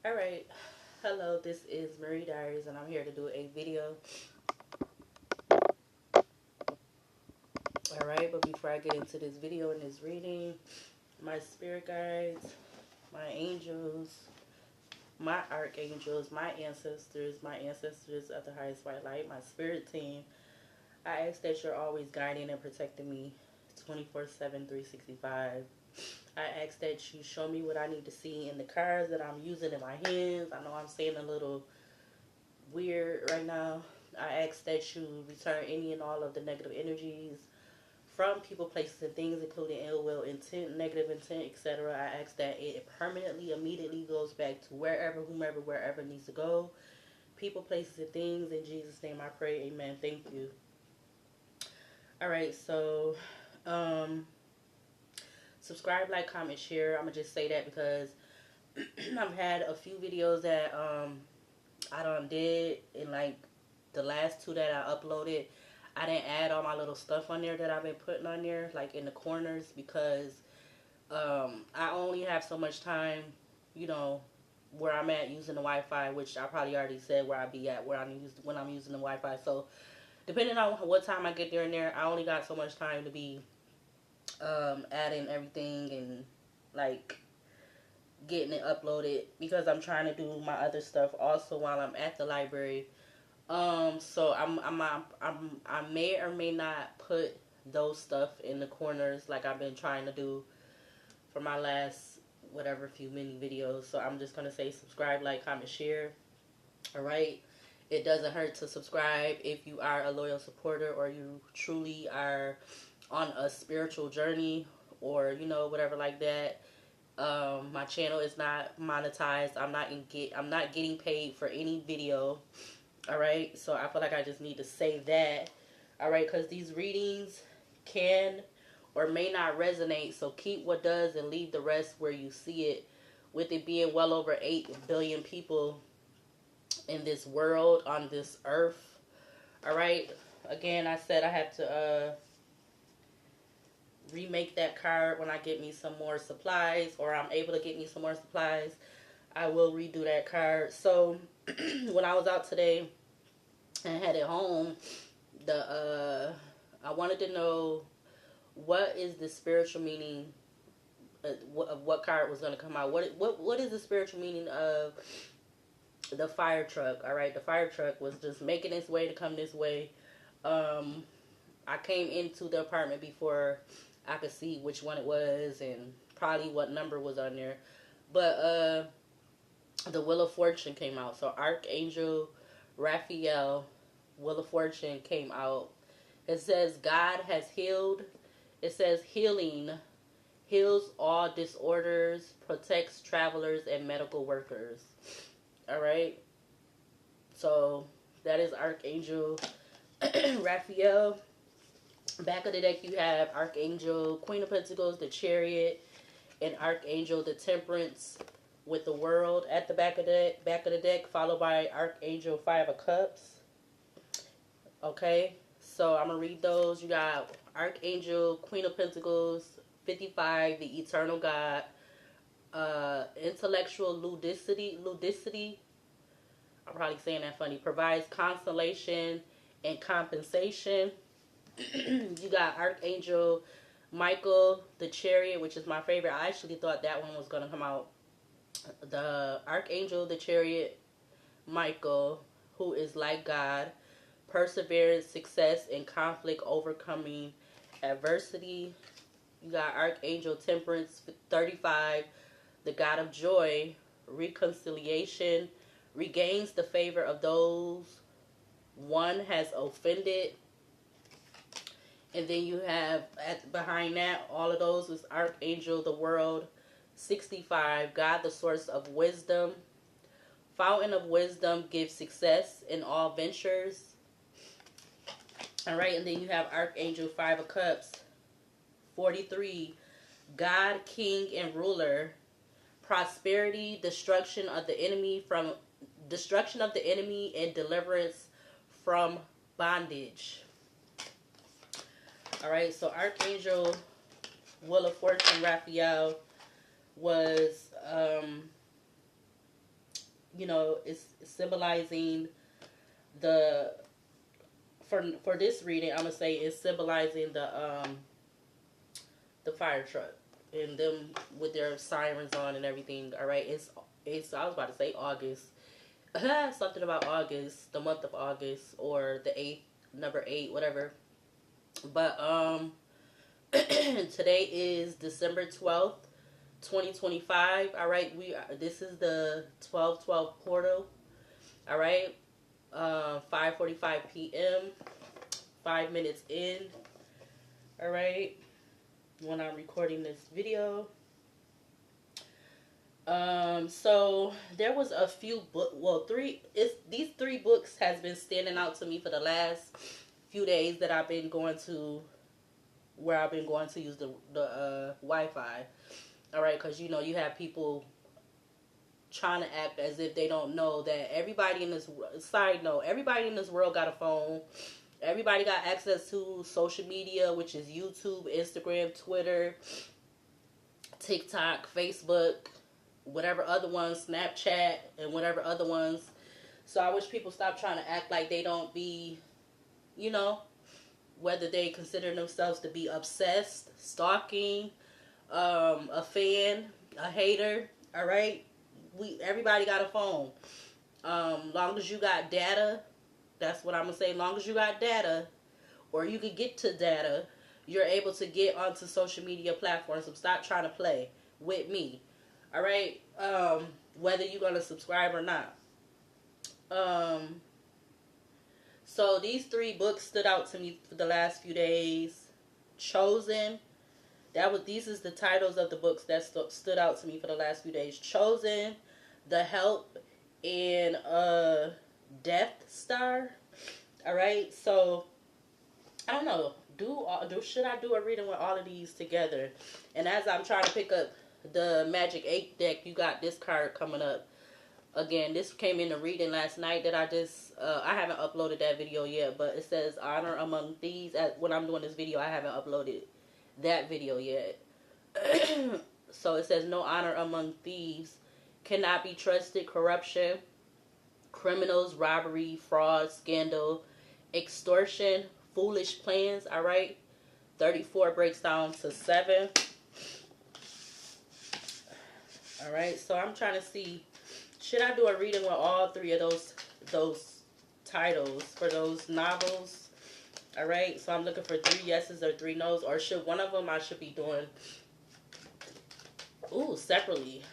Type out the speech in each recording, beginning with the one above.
Alright, hello, this is Marie Diaries, and I'm here to do a video. Alright, but before I get into this video and this reading, my spirit guides, my angels, my archangels, my ancestors of the highest white light, my spirit team, I ask that you're always guiding and protecting me 24/7, 365. I ask that you show me what I need to see in the cards that I'm using in my hands. I know I'm saying a little weird right now. I ask that you return any and all of the negative energies from people, places, and things, including ill will, intent, negative intent, etc. I ask that it permanently, immediately goes back to wherever, whomever, wherever it needs to go. People, places, and things. In Jesus' name I pray. Amen. Thank you. Alright, so subscribe, like, comment, share. I'm going to just say that because I've had a few videos that I done did, and like the last two that I uploaded, I didn't add all my little stuff on there that I've been putting on there, like in the corners, because I only have so much time, you know, where I'm at using the Wi-Fi, which I probably already said where I be at, when I'm using the Wi-Fi. So depending on what time I get there and there, I only got so much time to be adding everything and like getting it uploaded, because I'm trying to do my other stuff also while I'm at the library. So I may or may not put those stuff in the corners like I've been trying to do for my last whatever few mini videos. So I'm just gonna say subscribe, like, comment, share. Alright. It doesn't hurt to subscribe if you are a loyal supporter, or you truly are on a spiritual journey, or you know, whatever like that. My channel is not monetized. I'm not getting paid for any video. Alright, so I feel like I just need to say that. Alright, because these readings can or may not resonate, so keep what does and leave the rest where you see it. With it being well over 8 billion people in this world, on this earth. Alright, again, I said I have to remake that card when I get me some more supplies, or I'm able to get me some more supplies. I will redo that card. So when I was out today and headed home, I wanted to know what is the spiritual meaning of what card was going to come out. What is the spiritual meaning of the fire truck? All right, the fire truck was just making its way to come this way. I came into the apartment before I could see which one it was and probably what number was on there. But the Wheel of Fortune came out. So Archangel Raphael, Wheel of Fortune came out. It says God has healed. It says healing heals all disorders, protects travelers and medical workers. Alright. So that is Archangel Raphael. Back of the deck you have Archangel Queen of Pentacles, the Chariot, and Archangel the Temperance with the World at the back of the deck, followed by Archangel Five of Cups. Okay, so I'm gonna read those. You got Archangel Queen of Pentacles, 55, the Eternal God, intellectual ludicity. I'm probably saying that funny. Provides consolation and compensation. You got Archangel Michael, the Chariot, which is my favorite. I actually thought that one was going to come out. The Archangel, the Chariot, Michael, who is like God, perseverance, success, and conflict, overcoming adversity. You got Archangel Temperance, 35, the God of joy, reconciliation, regains the favor of those one has offended. And then you have, behind that, all of those is Archangel the World, 65, God the source of wisdom. Fountain of wisdom gives success in all ventures. Alright, and then you have Archangel Five of Cups, 43, God, King, and Ruler. Prosperity, destruction of the enemy and deliverance from bondage. Alright, so Archangel Wheel of Fortune Raphael was you know, it's symbolizing the for this reading. I'm gonna say it's symbolizing the fire truck and them with their sirens on and everything. All right, it's I was about to say August, something about August, the month of August, or the eighth, number 8, whatever. But today is December 12th, 2025. All right, this is the 12/12 portal. All right, 5:45 p.m. 5 minutes in. All right, when I'm recording this video. So there was a few these 3 books has been standing out to me for the last few days that I've been going to where I've been going to use the Wi-Fi. All right, because you know you have people trying to act as if they don't know that everybody in this everybody in this world got a phone. Everybody got access to social media, which is YouTube, Instagram, Twitter, TikTok, Facebook, whatever other ones, Snapchat, and whatever other ones. So I wish people stop trying to act like they don't be, you know, whether they consider themselves to be obsessed, stalking, a fan, a hater. All right, everybody got a phone. Long as you got data, that's what I'm gonna say. Long as you got data, or you can get to data, you're able to get onto social media platforms. So stop trying to play with me. All right, whether you're gonna subscribe or not. So these 3 books stood out to me for the last few days. Chosen. These is the titles of the books that stood out to me for the last few days. Chosen, The Help, and Death Star. All right, so I don't know. Should I do a reading with all of these together? And as I'm trying to pick up the Magic 8 deck, you got this card coming up. Again, this came in the reading last night that I haven't uploaded that video yet, but it says Honor Among Thieves. When I'm doing this video, I haven't uploaded that video yet. So it says no honor among thieves, cannot be trusted, corruption, criminals, robbery, fraud, scandal, extortion, foolish plans. All right, 34 breaks down to 7. All right, so I'm trying to see, should I do a reading with all 3 of those titles for those novels? All right, so I'm looking for 3 yeses or 3 nos, or should one of them I should be doing separately,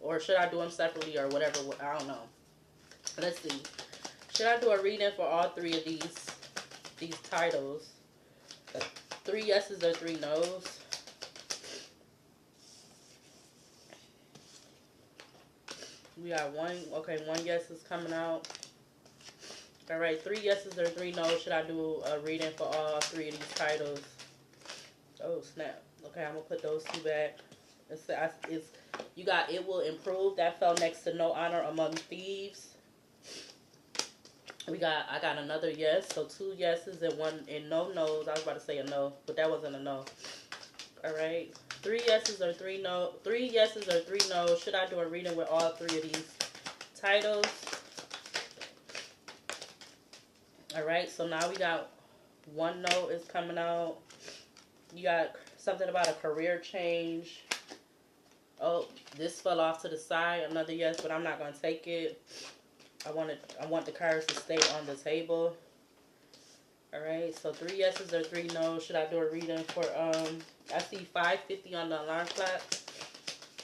or should I do them separately or whatever? I don't know. Let's see. Should I do a reading for all 3 of these titles? 3 yeses or 3 nos? We got one yes is coming out. All right, 3 yeses or 3 no's. Should I do a reading for all 3 of these titles? Oh, snap. Okay, I'm going to put those 2 back. You got It Will Improve. That fell next to No Honor Among Thieves. I got another yes. So 2 yeses and 1 and no no's. I was about to say a no, but that wasn't a no. All right. 3 yeses or 3 no. 3 yeses or 3 no's. Should I do a reading with all 3 of these titles? All right. So now we got 1 no is coming out. You got something about a career change. Oh, this fell off to the side. Another yes, but I'm not gonna take it. I want the cards to stay on the table. All right, so 3 yeses or 3 no's. Should I do a reading for, I see 5:50 on the alarm clock.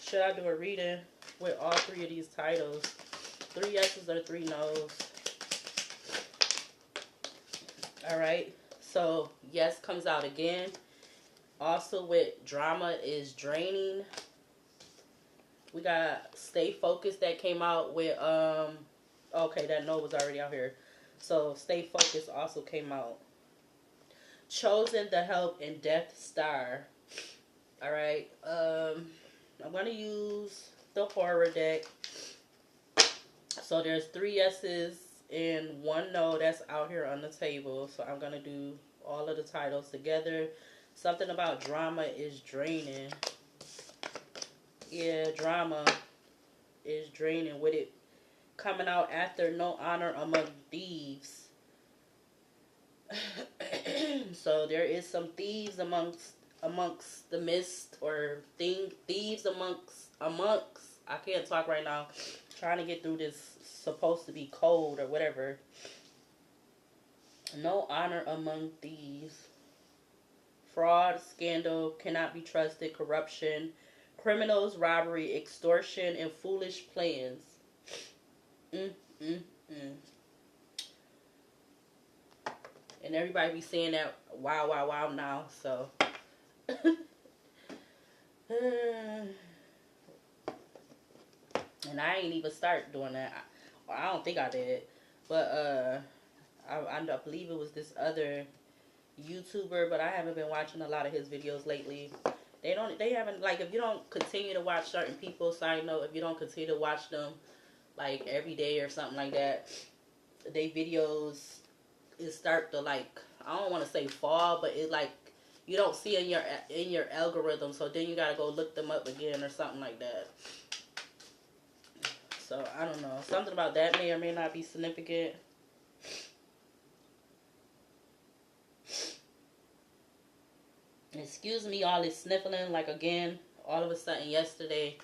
Should I do a reading with all 3 of these titles? 3 yeses or 3 no's. All right, so yes comes out again. Also with Drama is Draining. We got Stay Focused that came out with, okay, that no was already out here. So Stay Focused also came out. Chosen, The Help, and Death Star. All right. I'm going to use the horror deck. So there's 3 yeses and 1 no that's out here on the table. So I'm going to do all of the titles together. Something about Drama is Draining. Yeah, Drama is draining with it. coming out after no honor among thieves. So there is some thieves amongst the mist, or thieves amongst. I can't talk right now. Trying to get through this supposed to be cold or whatever. No honor among thieves. Fraud, scandal, cannot be trusted, corruption, criminals, robbery, extortion, and foolish plans. Mm, mm, mm. And everybody be saying that wow, wow, wow now, so. And I ain't even start doing that. I don't think I did. But I believe it was this other YouTuber, but I haven't been watching a lot of his videos lately. They haven't, like, if you don't continue to watch certain people, side note, if you don't continue to watch them, like, every day or something like that, they videos, it start to, like, I don't want to say fall, but it, like, you don't see in your algorithm, so then you gotta go look them up again or something like that. So, I don't know. Something about that may or may not be significant. Excuse me, all this sniffling. Like, again, all of a sudden yesterday,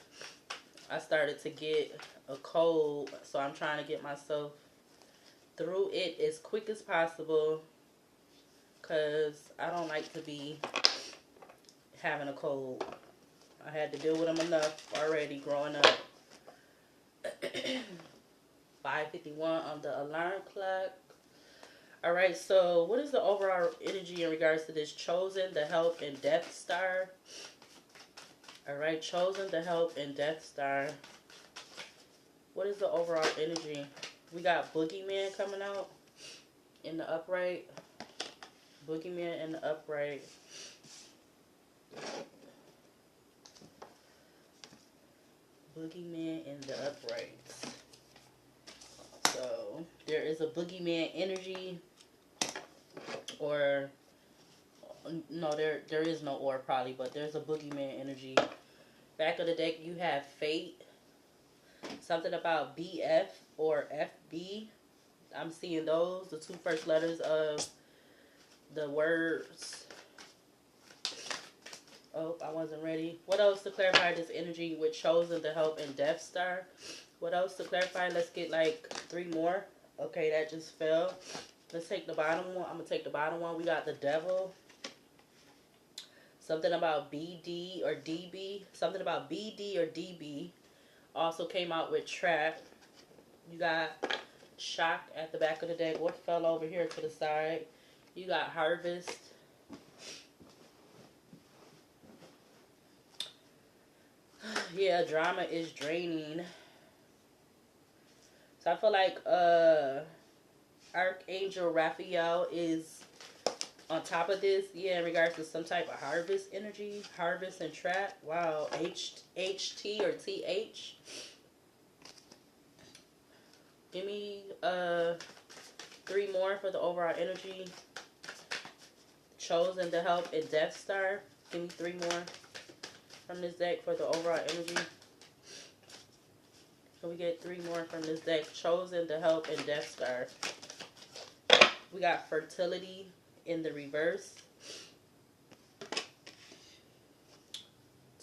I started to get a cold. So, I'm trying to get myself through it as quick as possible. Because I don't like to be having a cold. I had to deal with them enough already growing up. 5:51 on the alarm clock. Alright, so what is the overall energy in regards to this Chosen, the Help, and Death Star? Alright, Chosen, the Help, and Death Star. What is the overall energy? We got Boogeyman coming out in the upright. Boogeyman in the upright. Boogeyman in the upright. So, there is a Boogeyman energy. Or, no, there is no or probably, but there's a Boogeyman energy. Back of the deck, you have Fate. Something about BF or FB. I'm seeing those, the two first letters of the words. Oh, I wasn't ready. What else to clarify this energy with Chosen, the Help, and Death Star? What else to clarify? Let's get like 3 more. Okay, that just fell. Let's take the bottom one. I'm going to take the bottom one. We got the Devil. Something about BD or DB. Something about BD or DB. Also came out with Trap. You got Shock at the back of the deck. What fell over here to the side? You got Harvest. Yeah, drama is draining. So I feel like Archangel Raphael is on top of this. Yeah, in regards to some type of harvest energy. Harvest and Trap. Wow. HT or TH. Give me 3 more for the overall energy. Chosen, the Help, and Death Star. Give me 3 more from this deck for the overall energy. Can we get 3 more from this deck? Chosen, the Help, and Death Star. We got Fertility in the reverse.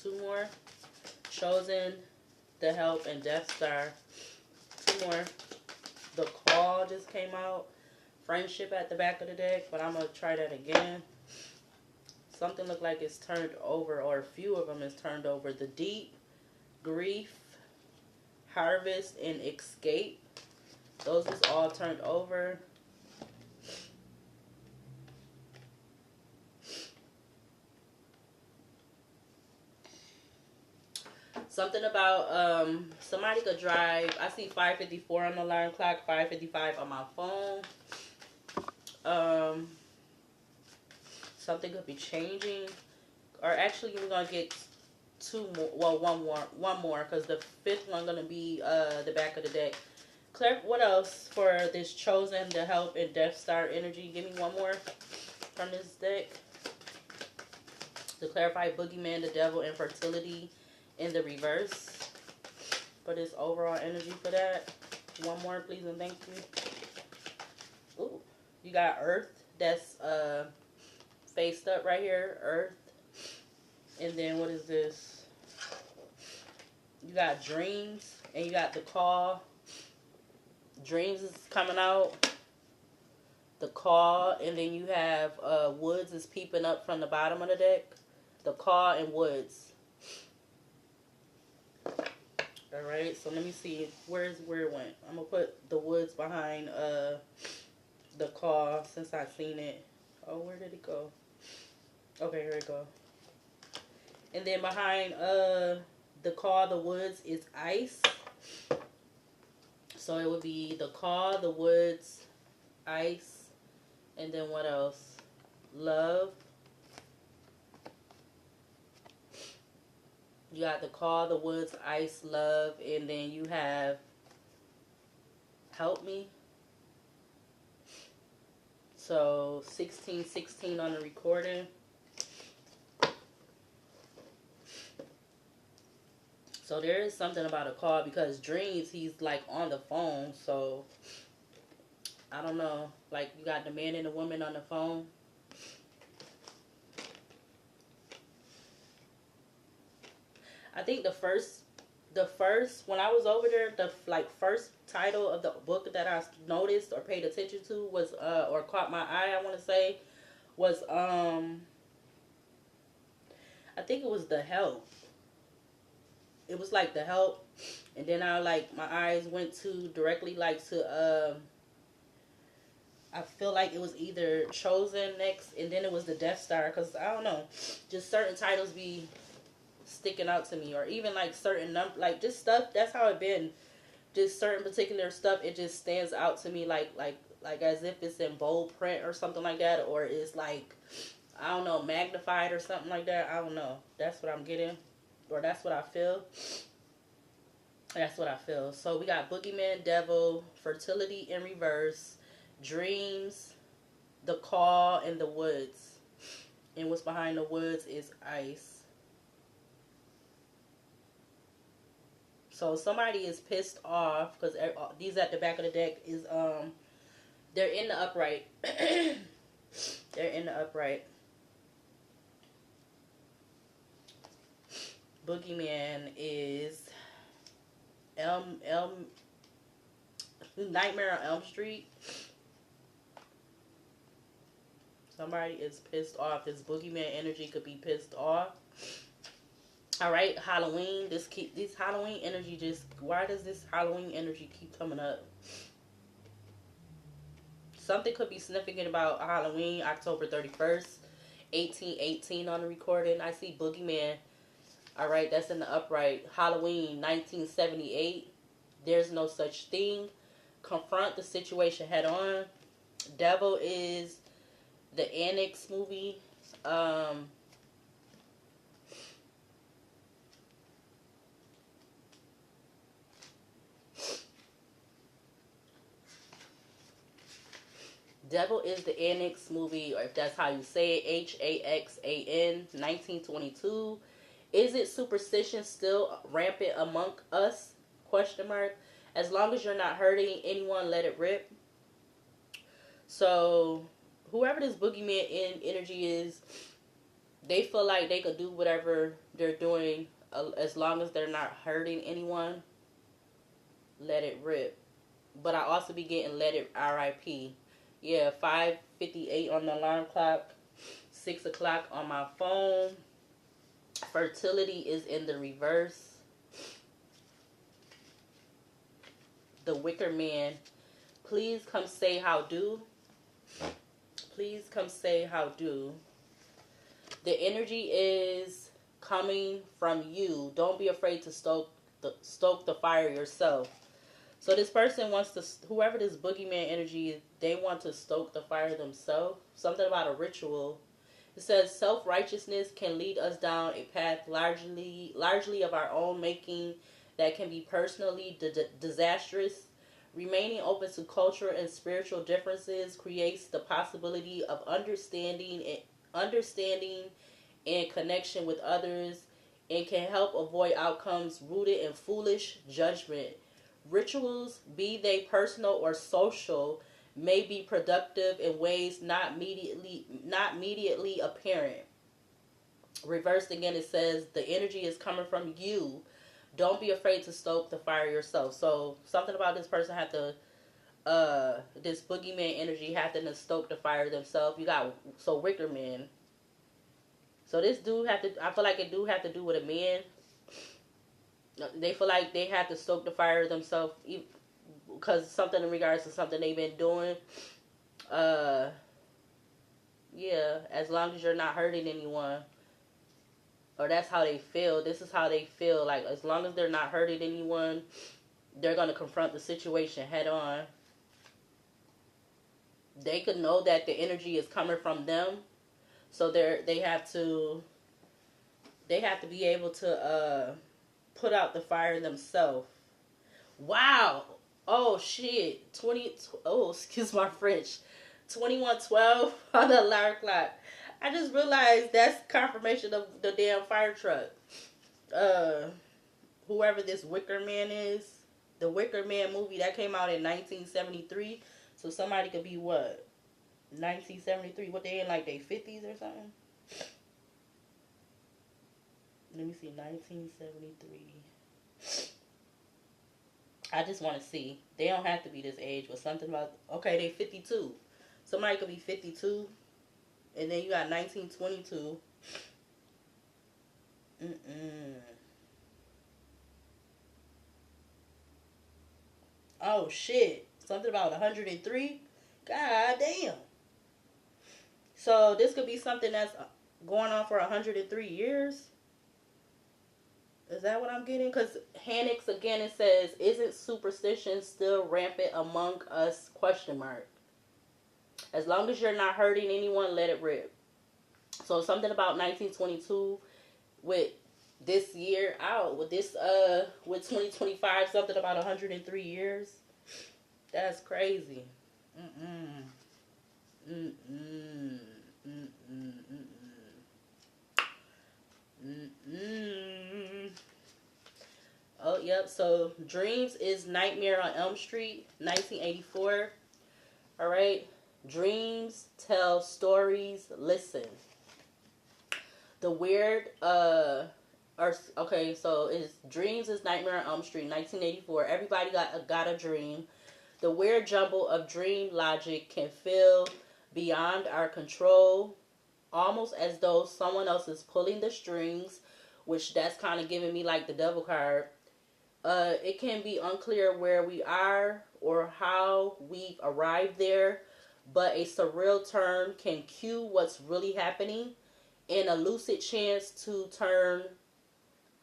2 more. Chosen, the Help, and Death Star. 2 more. The Call just came out. Friendship at the back of the deck, but I'm going to try that again. Something looked like it's turned over, or a few of them is turned over. The Deep, Grief, Harvest, and Escape. Those was all turned over. Something about somebody could drive. I see 5:54 on the alarm clock, 5:55 on my phone. Something could be changing. Or actually, we're going to get 2 more. Well, one more. Because the 5th one going to be the back of the deck. Claire, what else for this Chosen, the Help, and Death Star energy? Give me 1 more from this deck. To clarify, Boogeyman, the Devil, and Fertility in the reverse. For this overall energy for that. One more, please, and thank you. Ooh, you got Earth. That's faced up right here. Earth. And then what is this? You got Dreams, and you got the Call. Dreams is coming out. The Call, and then you have Woods is peeping up from the bottom of the deck. The Call and Woods. Alright, so let me see where it went. I'm gonna put the Woods behind the Call since I've seen it. Oh, where did it go? Okay, here it go. And then behind the Call, the Woods is Ice. So it would be the Call, the Woods, Ice. And then what else? Love. You got the Call, the Woods, Ice, Love. And then you have Help Me. So 1616 on the recording. So there is something about a Call because Dreams, he's like on the phone. So I don't know. Like, you got the man and the woman on the phone. I think the first, when I was over there, the, like, first title of the book that I noticed or paid attention to was, or caught my eye, I want to say, was, I think it was The Help. It was, like, The Help. And then my eyes went to, directly, like, to, I feel like it was either Chosen next, and then it was the Death Star, because, I don't know, just certain titles be sticking out to me, or even, like, certain, like, just stuff, that's how it been, just certain particular stuff, it just stands out to me, like as if it's in bold print, or something like that, or it's, like, I don't know, magnified, or something like that, I don't know, that's what I'm getting, or that's what I feel. That's what I feel. So, we got Boogeyman, Devil, Fertility in Reverse, Dreams, The Call, and The Woods. And what's behind the Woods is Ice. So somebody is pissed off because these at the back of the deck is they're in the upright. They're in the upright. Boogeyman is Nightmare on Elm Street. Somebody is pissed off. This Boogeyman energy could be pissed off. All right, Halloween. This Halloween energy just. Why does this Halloween energy keep coming up? Something could be significant about Halloween, October 31st, 1818 on the recording. I see Boogeyman. All right, that's in the upright. Halloween, 1978. There's no such thing. Confront the situation head on. Devil is the Annex movie. Devil is the Annex movie, or if that's how you say it, Haxan, 1922. Is it superstition still rampant among us? Question mark. As long as you're not hurting anyone, let it rip. So, whoever this Boogeyman energy is, they feel like they could do whatever they're doing as long as they're not hurting anyone. Let it rip. But I also be getting let it RIP. Yeah, 5:58 on the alarm clock, 6 o'clock on my phone. Fertility is in the reverse. The Wicker Man. Please come say how do. Please come say how do. The energy is coming from you. Don't be afraid to stoke the fire yourself. So this person wants to, whoever this Boogeyman energy is, they want to stoke the fire themselves. Something about a ritual. It says self-righteousness can lead us down a path largely of our own making that can be personally disastrous. Remaining open to cultural and spiritual differences creates the possibility of understanding and connection with others, and can help avoid outcomes rooted in foolish judgment. Rituals, be they personal or social, may be productive in ways not immediately apparent. Reversed again, it says the energy is coming from you. Don't be afraid to stoke the fire yourself. So something about this person had to this boogeyman energy have to stoke the fire themselves. You got wicker man. So this dude have to. I feel like it do have to do with a man. They feel like they have to stoke the fire themselves because something in regards to something they've been doing. Yeah. As long as you're not hurting anyone, or that's how they feel. This is how they feel. Like as long as they're not hurting anyone, they're gonna confront the situation head on. They could know that the energy is coming from them, so they have to be able to put out the fire themselves. Wow. Oh shit. Excuse my French. 2112 on the alarm clock. I just realized that's confirmation of the damn fire truck. Whoever this Wicker Man is, the Wicker Man movie that came out in 1973. So somebody could be what? 1973. What, they in like their 50s or something? Let me see. 1973. I just want to see. They don't have to be this age, but something about... Okay, they 52. Somebody could be 52. And then you got 1922. Oh, shit. Something about 103? God damn. So this could be something that's going on for 103 years? Is that what I'm getting? Because Hannix, again, it says, isn't superstition still rampant among us? Question mark. As long as you're not hurting anyone, let it rip. So something about 1922 with this year out, with this, with 2025, something about 103 years. That's crazy. Oh, yep. So, Dreams is Nightmare on Elm Street, 1984. All right. Dreams tell stories. Listen. The weird, okay, so it's Dreams is Nightmare on Elm Street, 1984. Everybody got a dream. The weird jumble of dream logic can feel beyond our control, almost as though someone else is pulling the strings, which that's kind of giving me like the devil card. It can be unclear where we are or how we've arrived there, but a surreal turn can cue what's really happening in a lucid chance to turn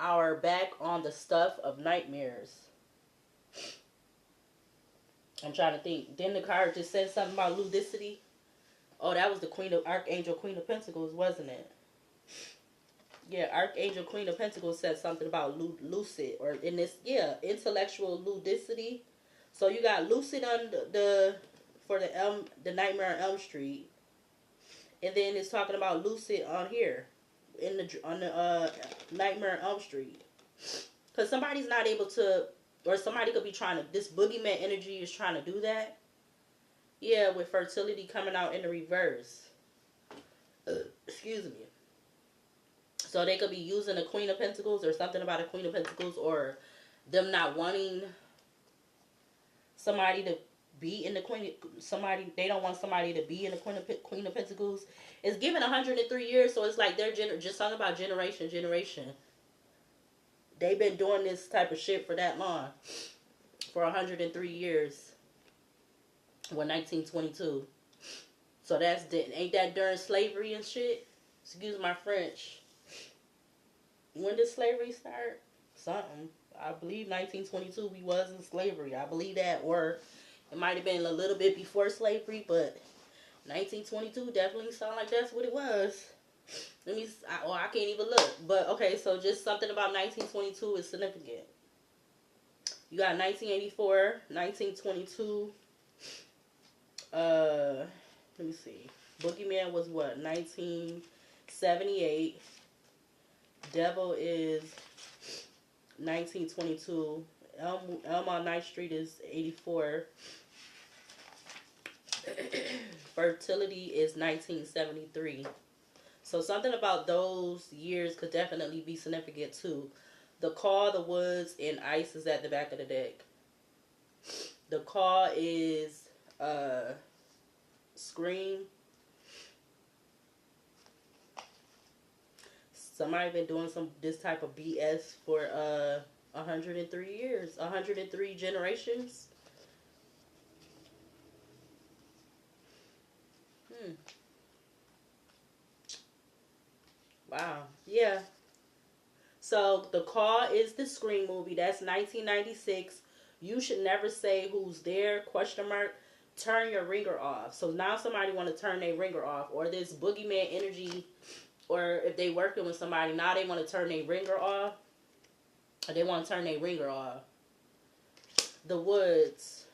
our back on the stuff of nightmares. I'm trying to think. Then the card just said something about ludicity. Oh, that was the Archangel Queen of Pentacles, wasn't it? Yeah, Archangel Queen of Pentacles said something about lucid, or in this, intellectual ludicity. So you got lucid on for the Nightmare on Elm Street, and then it's talking about lucid on here on the Nightmare on Elm Street, because somebody's not able to, or somebody could be trying to. This boogeyman energy is trying to do that. Yeah, with fertility coming out in the reverse. Excuse me. So they could be using a Queen of Pentacles or something about a Queen of Pentacles, or them not wanting somebody to be in the they don't want somebody to be in the Queen of Pentacles. It's given 103 years, so it's like they're just talking about generation. They've been doing this type of shit for that long. For 103 years. Well, 1922. So ain't that during slavery and shit? Excuse my French. When did slavery start? Something. I believe 1922 we was in slavery. I believe that. Or it might have been a little bit before slavery, but 1922 definitely sound like that's what it was. I can't even look. But okay, so just something about 1922 is significant. You got 1984, 1922. Let me see. Boogeyman was what? 1978. Devil is 1922. Elm on Ninth Street is 84. Fertility is 1973. So something about those years could definitely be significant too. The Call, the Woods, and Ice is at the back of the deck. The Call is Scream. Somebody been doing this type of BS for 103 years, 103 generations. Wow. Yeah. So The Call is the Scream movie. That's 1996. You should never say who's there, question mark. Turn your ringer off. So now somebody want to turn their ringer off. Or this boogeyman energy. Or if they working with somebody, now they want to turn their ringer off. Or they want to turn their ringer off. The Woods.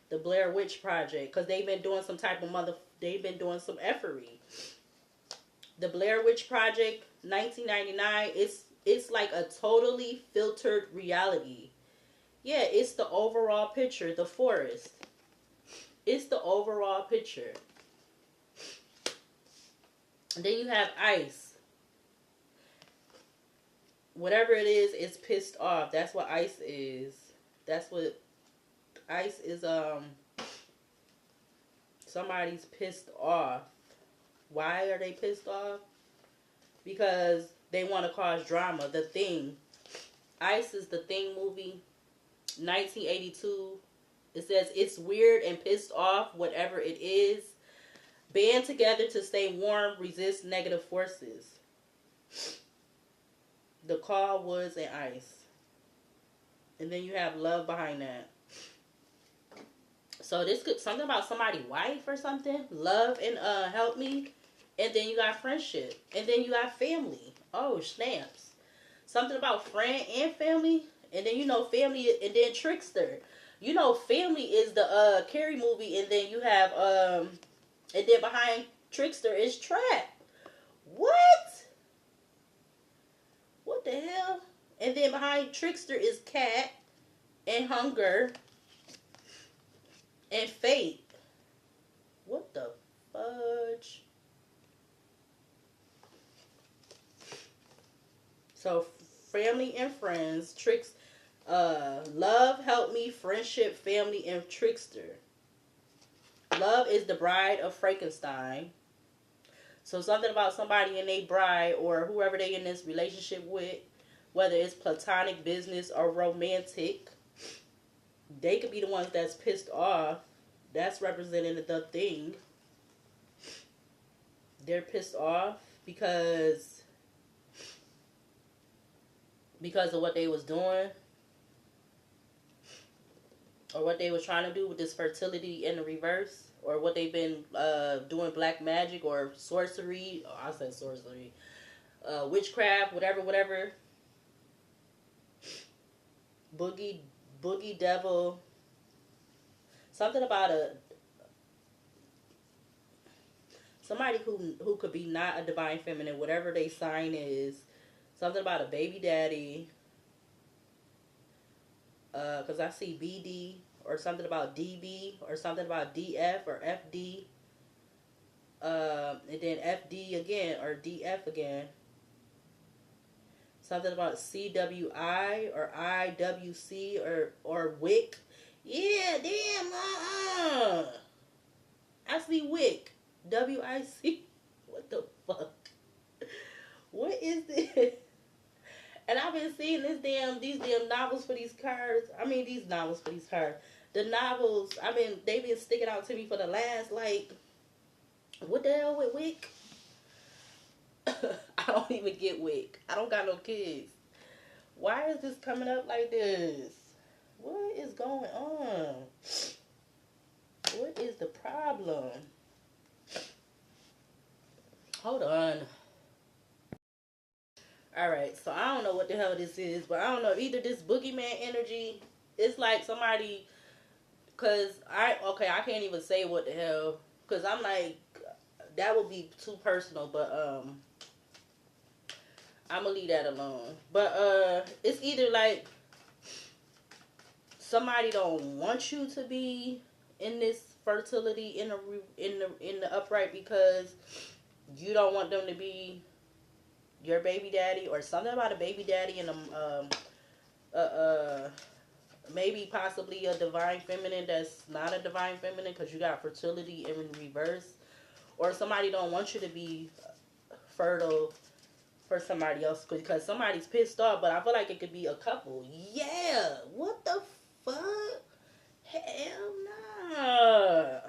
The Blair Witch Project. Because they've been doing some type of they've been doing some effery. The Blair Witch Project, 1999, it's like a totally filtered reality. Yeah, it's the overall picture, the forest. It's the overall picture. And then you have Ice. Whatever it is, it's pissed off. That's what Ice is. That's what Ice is. Somebody's pissed off. Why are they pissed off? Because they want to cause drama. The Thing. Ice is the Thing movie. 1982. It says, it's weird and pissed off, whatever it is. Band together to stay warm, resist negative forces. The Call, Woods, and Ice. And then you have love behind that. So this could something about somebody's wife or something. Love and help me. And then you got friendship. And then you got family. Oh, snaps. Something about friend and family. And then family and then Trickster. Family is the Carrie movie, and then you have and then behind Trickster is Trap. What? What the hell? And then behind Trickster is Cat and Hunger and Fate. What the fudge? So family and friends, love, help me, friendship, family, and Trickster. Love is the bride of Frankenstein. So something about somebody and they bride or whoever they in this relationship with, whether it's platonic, business, or romantic, they could be the ones that's pissed off. That's representing the Thing. They're pissed off because of what they was doing or what they was trying to do with this fertility in the reverse, or what they've been doing, black magic or sorcery. Oh, I said sorcery. Witchcraft, whatever. Boogie devil. Something about somebody who could be not a divine feminine, whatever they sign is. Something about a baby daddy. Because I see BD or something about DB or something about DF or FD. And then FD again or DF again. Something about CWI or IWC or WIC. Yeah, damn. I see WIC. WIC. What the fuck? What is this? And I've been seeing these damn novels for these cards. The novels, they've been sticking out to me for the last, what the hell with Wick? I don't even get Wick. I don't got no kids. Why is this coming up like this? What is going on? What is the problem? Hold on. Alright, so I don't know what the hell this is, but I don't know. Either this boogeyman energy, it's like somebody, I can't even say what the hell, because I'm like, that would be too personal, but, I'm gonna leave that alone. But it's either like somebody don't want you to be in this fertility in the upright because you don't want them to be your baby daddy, or something about a baby daddy and uh, uh, maybe possibly a divine feminine that's not a divine feminine because you got fertility in reverse, or somebody don't want you to be fertile for somebody else because somebody's pissed off. But I feel like it could be a couple. Yeah, what the fuck? Hell nah.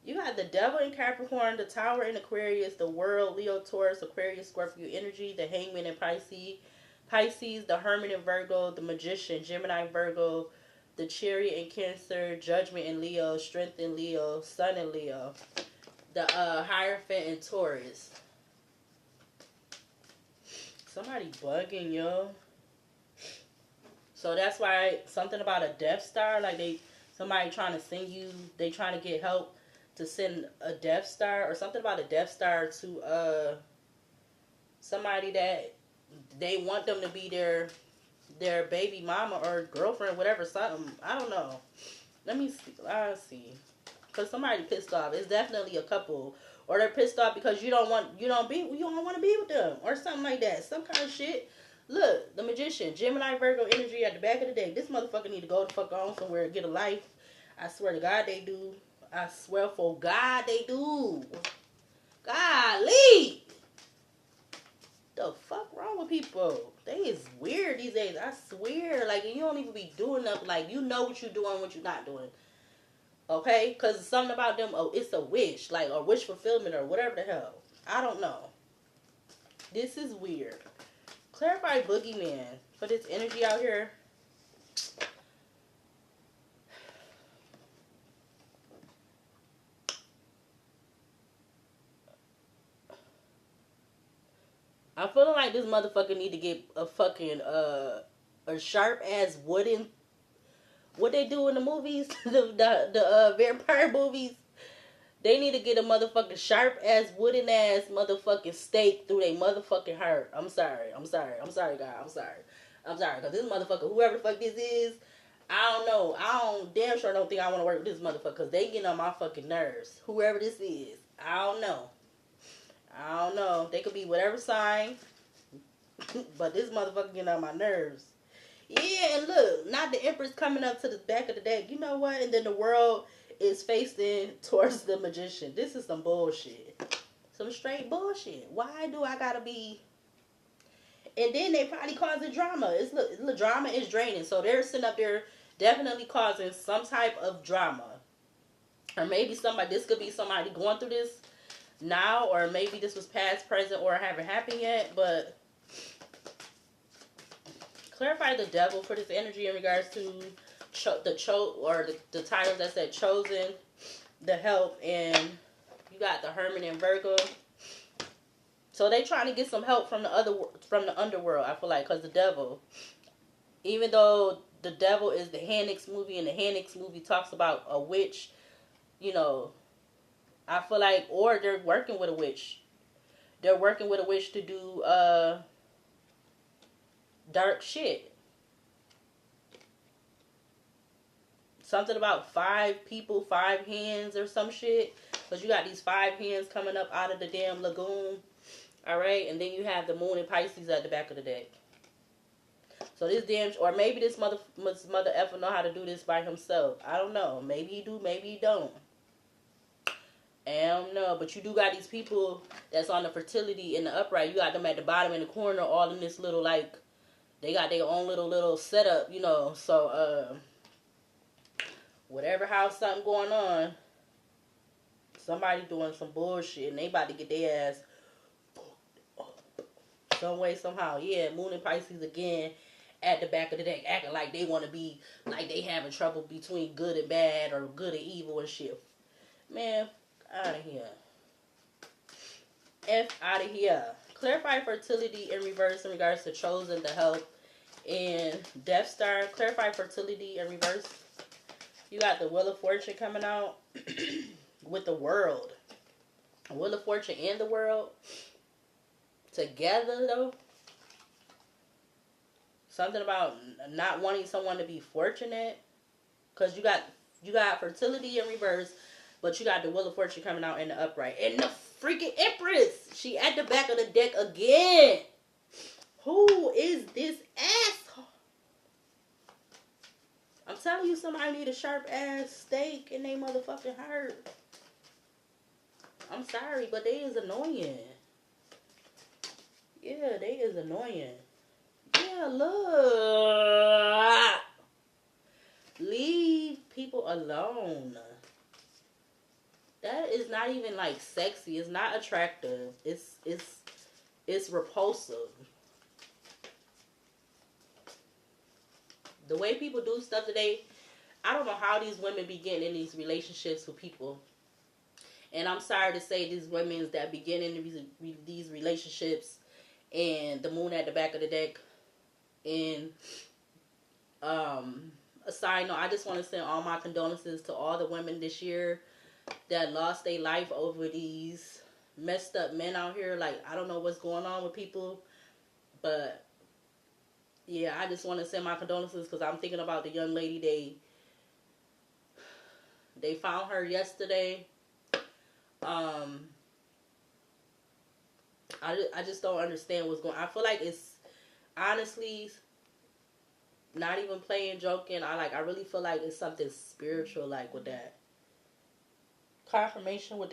You got the devil in Capricorn, the tower in Aquarius, the world, Leo, Taurus, Aquarius, Scorpio energy, the hangman in Pisces, the hermit in Virgo, the magician, Gemini, Virgo, the chariot in Cancer, judgment in Leo, strength in Leo, sun in Leo, the hierophant in Taurus. Somebody bugging, yo. So that's why something about a Death Star, like somebody trying to send you, they trying to get help to send a Death Star, or something about a Death Star to somebody that they want them to be their baby mama or girlfriend, whatever, something. I don't know. Let me see. I'll see. Because somebody pissed off. It's definitely a couple. Or they're pissed off because you don't want to be with them, or something like that. Some kind of shit. Look, the magician, Gemini, Virgo energy at the back of the day. This motherfucker need to go the fuck on somewhere and get a life. I swear to God they do. I swear for God they do. Golly. The fuck wrong with people? They is weird these days. I swear. Like, you don't even be doing nothing. Like, you know what you're doing, what you're not doing. Okay? Because something about them, oh, it's a wish. Like, or wish fulfillment or whatever the hell. I don't know. This is weird. Clarify boogeyman for this energy out here. I'm feeling like this motherfucker need to get a fucking a sharp ass wooden, what they do in the movies, the vampire movies. They need to get a motherfucking sharp ass wooden ass motherfucking stake through their motherfucking heart. I'm sorry, God. I'm sorry, because this motherfucker, whoever the fuck this is, I don't know. Damn sure don't think I want to work with this motherfucker because they getting on my fucking nerves. Whoever this is, I don't know. They could be whatever sign, but this motherfucker getting on my nerves. Yeah, and look, not the Empress coming up to the back of the deck. You know what? And then the world is facing towards the magician. This is some bullshit. Some straight bullshit. Why do I gotta be... And then they probably causing drama. The drama is draining. So they're sitting up there definitely causing some type of drama. Or maybe this could be somebody going through this now, or maybe this was past, present, or haven't happened yet. But clarify the devil for this energy in regards to the titles that said chosen, the help, and you got the hermit and Virgo. So they trying to get some help from the underworld. I feel like, because the devil, even though the devil is the Hanix movie, and the Hanix movie talks about a witch, I feel like, or they're working with a witch. They're working with a witch to do dark shit. Something about 5 people, 5 hands or some shit. Because you got these 5 hands coming up out of the damn lagoon. Alright? And then you have the moon and Pisces at the back of the deck. So this or maybe this mother effer know how to do this by himself. I don't know. Maybe he do, maybe he don't. I don't know, but you do got these people that's on the fertility in the upright. You got them at the bottom in the corner, all in this little, like, they got their own little setup, So, whatever house something going on, somebody doing some bullshit, and they about to get their ass some way, somehow. Yeah, Moon and Pisces again at the back of the deck, acting like they want to be, like they having trouble between good and bad, or good and evil and shit. Man, out of here. F out of here. Clarify fertility in reverse in regards to chosen, the help, and Death Star. Clarify fertility in reverse. You got the Wheel of Fortune coming out with the world. Wheel of Fortune and the world. together though. Something about not wanting someone to be fortunate, because you got fertility in reverse, but you got the Wheel of Fortune coming out in the upright, and the freaking Empress, she at the back of the deck again. Who is this asshole? I'm telling you, somebody need a sharp ass stake in their motherfucking heart. I'm sorry, but they is annoying. Yeah, they is annoying. Yeah, look. Leave people alone. That is not even like sexy. It's not attractive. It's repulsive. The way people do stuff today, I don't know how these women be getting in these relationships with people. And I'm sorry to say, these women that be getting in these relationships and the moon at the back of the deck. And a side note, I just want to send all my condolences to all the women this year that lost their life over these messed up men out here. Like, I don't know what's going on with people, but yeah, I just want to send my condolences, because I'm thinking about the young lady. They found her yesterday. I just don't understand what's going on. I feel like it's honestly not even playing, joking. I really feel like it's something spiritual, like, with that. Confirmation with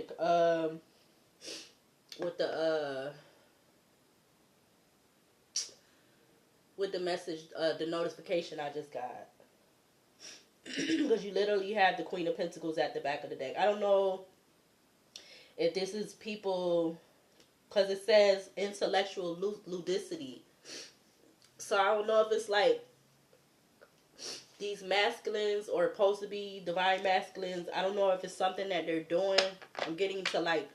the message, the notification I just got. Because you literally have the Queen of Pentacles at the back of the deck. I don't know if this is people, because it says intellectual ludicity. So I don't know if it's like these masculines, or supposed to be divine masculines. I don't know if it's something that they're doing. I'm getting to like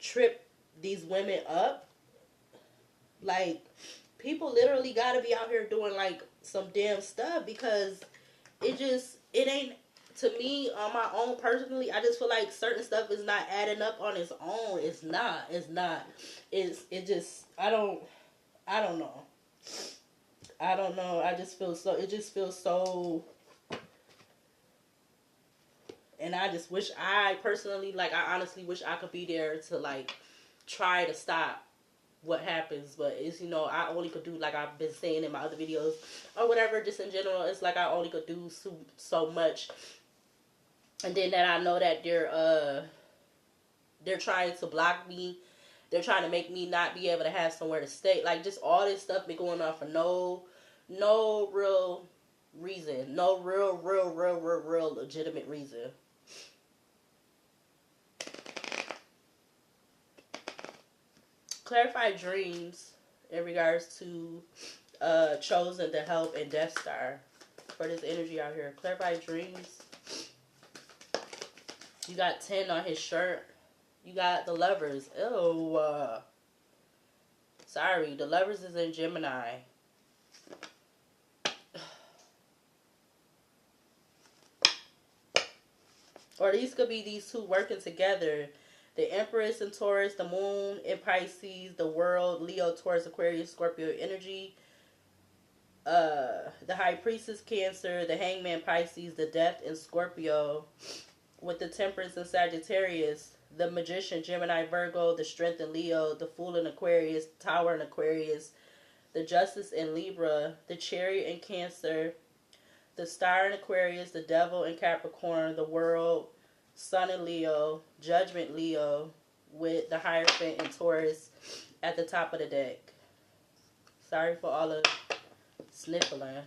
trip these women up. Like, people literally gotta be out here doing like some damn stuff, because it ain't, to me, on my own personally, I just feel like certain stuff is not adding up on its own. It's not. It just, I don't know. I just feel so, it just feels so, and I just wish I personally, like, I honestly wish I could be there to like try to stop what happens. But it's, I only could do, like I've been saying in my other videos or whatever, just in general, it's like I only could do so much. And then that I know that they're trying to block me. They're trying to make me not be able to have somewhere to stay. Like, just all this stuff been going on for no real reason. No real legitimate reason. Clarify dreams in regards to Chosen, the Help, and Death Star. For this energy out here. Clarify dreams. You got 10 on his shirt. You got the Lovers. Ew. Sorry, the Lovers is in Gemini. Or these could be these two working together. The Empress in Taurus, the Moon in Pisces, the World, Leo, Taurus, Aquarius, Scorpio energy. The High Priestess Cancer, the Hangman Pisces, the Death in Scorpio. With the Temperance in Sagittarius, the Magician Gemini Virgo, the Strength in Leo, the Fool in Aquarius, Tower in Aquarius, the Justice in Libra, the Chariot in Cancer, the Star in Aquarius, the Devil in Capricorn, the World, Sun in Leo, Judgment Leo, with the Hierophant in Taurus at the top of the deck. Sorry for all the sniffling.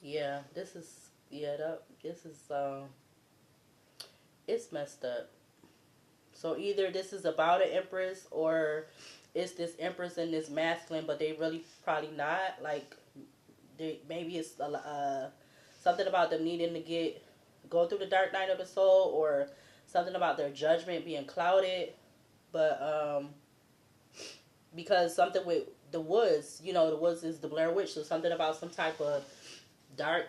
Yeah, this is it's messed up. So either this is about an Empress, or it's this Empress and this masculine, but they really probably not. Like, maybe it's something about them needing to go through the dark night of the soul, or something about their judgment being clouded. But because something with the woods, the woods is the Blair Witch, so something about some type of dark,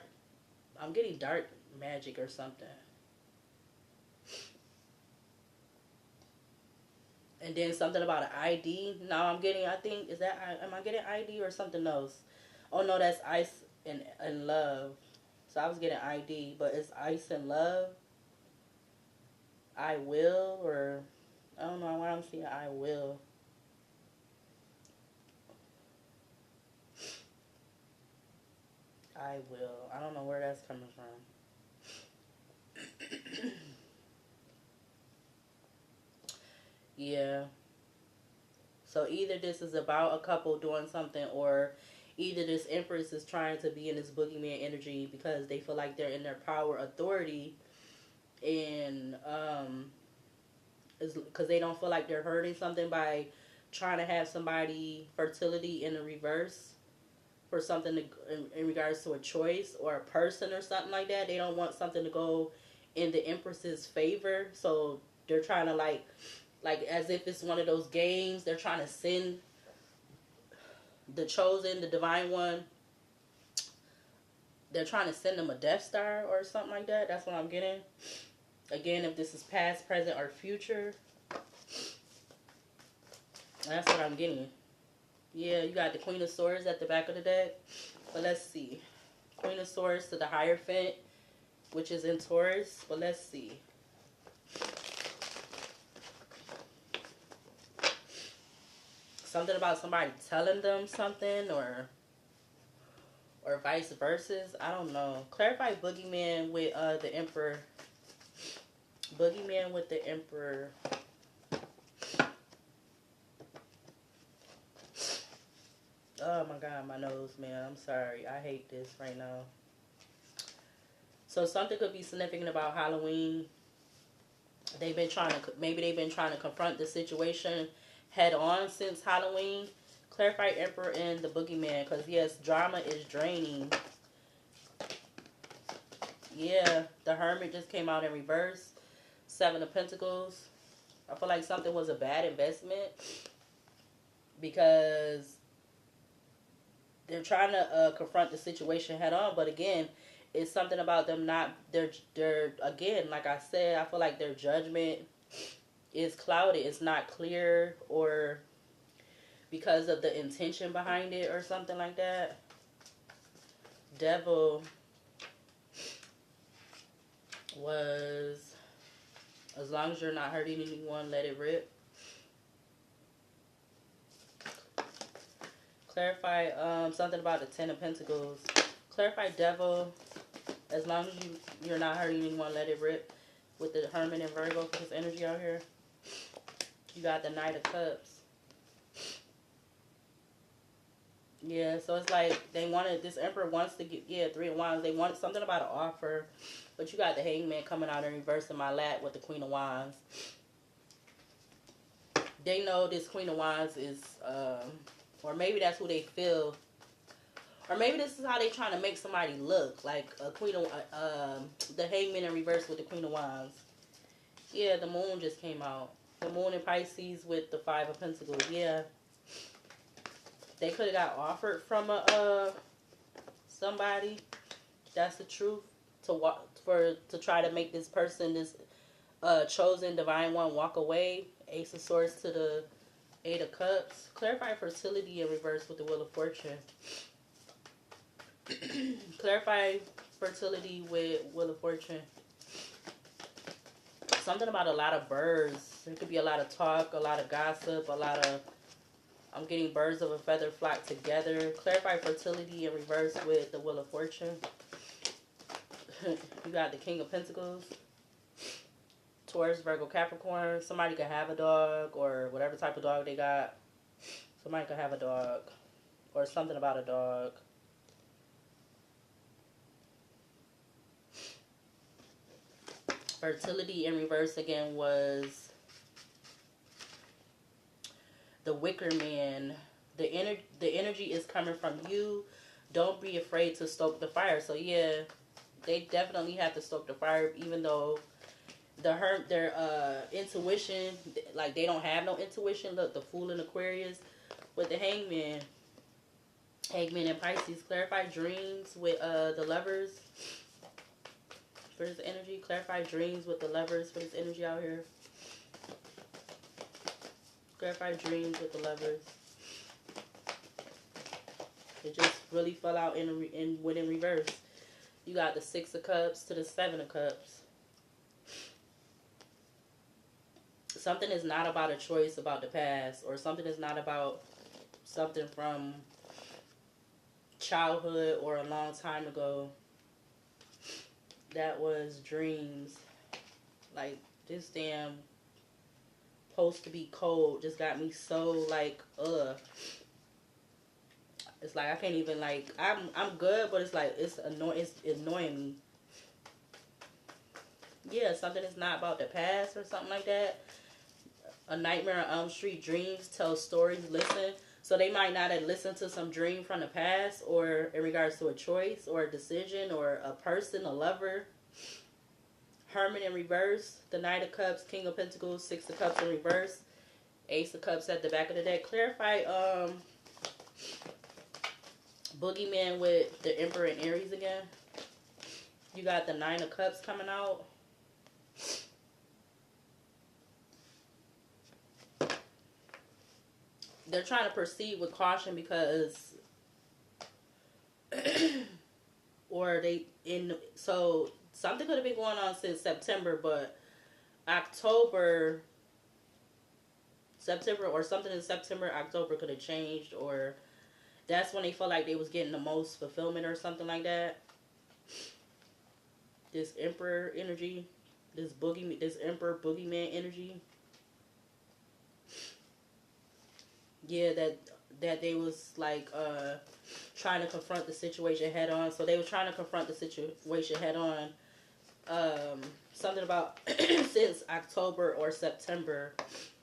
I'm getting dark magic or something. And then something about an ID. Now I'm getting, I think, is that, am I getting ID or something else? Oh no, that's ice and love. So I was getting ID, but it's ice and love. I will, or I don't know why I'm seeing I will. I will. I don't know where that's coming from. Yeah. So either this is about a couple doing something, or either this Empress is trying to be in this boogeyman energy because they feel like they're in their power authority, and because they don't feel like they're hurting something by trying to have somebody fertility in the reverse for something to, in regards to a choice or a person or something like that. They don't want something to go in the Empress's favor, so they're trying to like as if it's one of those games. They're trying to send the chosen, the divine one. They're trying to send them a Death Star or something like that. That's what I'm getting. Again, if this is past, present, or future, that's what I'm getting. Yeah, you got the Queen of Swords at the back of the deck. But let's see. Queen of Swords to the Hierophant, which is in Taurus. But let's see. Something about somebody telling them something, or vice versa. I don't know. Clarify Boogeyman with the Emperor. Boogeyman with the Emperor. Oh my God, my nose, man. I'm sorry. I hate this right now. So something could be significant about Halloween. Maybe they've been trying to confront the situation head on since Halloween. Clarify Emperor and the Boogeyman, because yes, drama is draining. Yeah, the Hermit just came out in reverse. Seven of Pentacles. I feel like something was a bad investment because they're trying to confront the situation head on, but again, it's something about them not, they're again, like I said, I feel like their judgment is clouded. It's not clear, or because of the intention behind it or something like that. Devil was, as long as you're not hurting anyone, let it rip. Clarify something about the Ten of Pentacles. Clarify Devil, as long as you're not hurting anyone, let it rip. With the Hermit and Virgo, for this energy out here. You got the Knight of Cups. Yeah, so it's like they wanted, this Emperor wants to get, yeah, Three of Wands. They wanted something about an offer, but you got the Hangman coming out in reverse in my lap with the Queen of Wands. They know this Queen of Wands is, or maybe that's who they feel, or maybe this is how they trying to make somebody look, like a Queen of, the Hangman in reverse with the Queen of Wands. Yeah, the Moon just came out. The Moon in Pisces with the Five of Pentacles. Yeah. They could have got offered from somebody. That's the truth. To try to make this person, this chosen divine one, walk away. Ace of Swords to the Eight of Cups. Clarify fertility in reverse with the Wheel of Fortune. Clarify fertility with Wheel of Fortune. Something about a lot of birds. There could be a lot of talk, a lot of gossip, a lot of, I'm getting birds of a feather flock together. Clarify fertility in reverse with the Wheel of Fortune. You got the King of Pentacles. Taurus, Virgo, Capricorn. Somebody could have a dog, or whatever type of dog they got. Somebody could have a dog, or something about a dog. Fertility in reverse again was the Wicker Man. The energy is coming from you. Don't be afraid to stoke the fire. So yeah, they definitely have to stoke the fire, even though their intuition, like they don't have no intuition. Look, the Fool in Aquarius with the Hangman. Hangman in Pisces. Clarify dreams with the Lovers for this energy. Clarify dreams with the Lovers for this energy out here. Clarify dreams with the Lovers. It just really fell out in reverse. You got the Six of Cups to the Seven of Cups. Something is not about a choice about the past, or something is not about something from childhood or a long time ago. That was dreams. Like, this damn supposed to be cold just got me so like, it's like I can't even, like, I'm good, but it's like it's annoying me. Yeah, something is not about the past or something like that. A Nightmare on Elm Street, dreams tell stories, listen. So they might not have listened to some dream from the past, or in regards to a choice or a decision or a person, a lover. Hermit in reverse, the Knight of Cups, King of Pentacles, Six of Cups in reverse, Ace of Cups at the back of the deck. Clarify Boogeyman with the Emperor and Aries again. You got the Nine of Cups coming out. They're trying to proceed with caution because so something could have been going on since September, but September or something in September, October could have changed, or that's when they felt like they was getting the most fulfillment or something like that. This Emperor energy, this Emperor Boogeyman energy. Yeah, that they was like trying to confront the situation head on. So they were trying to confront the situation head on. Something about since October or September.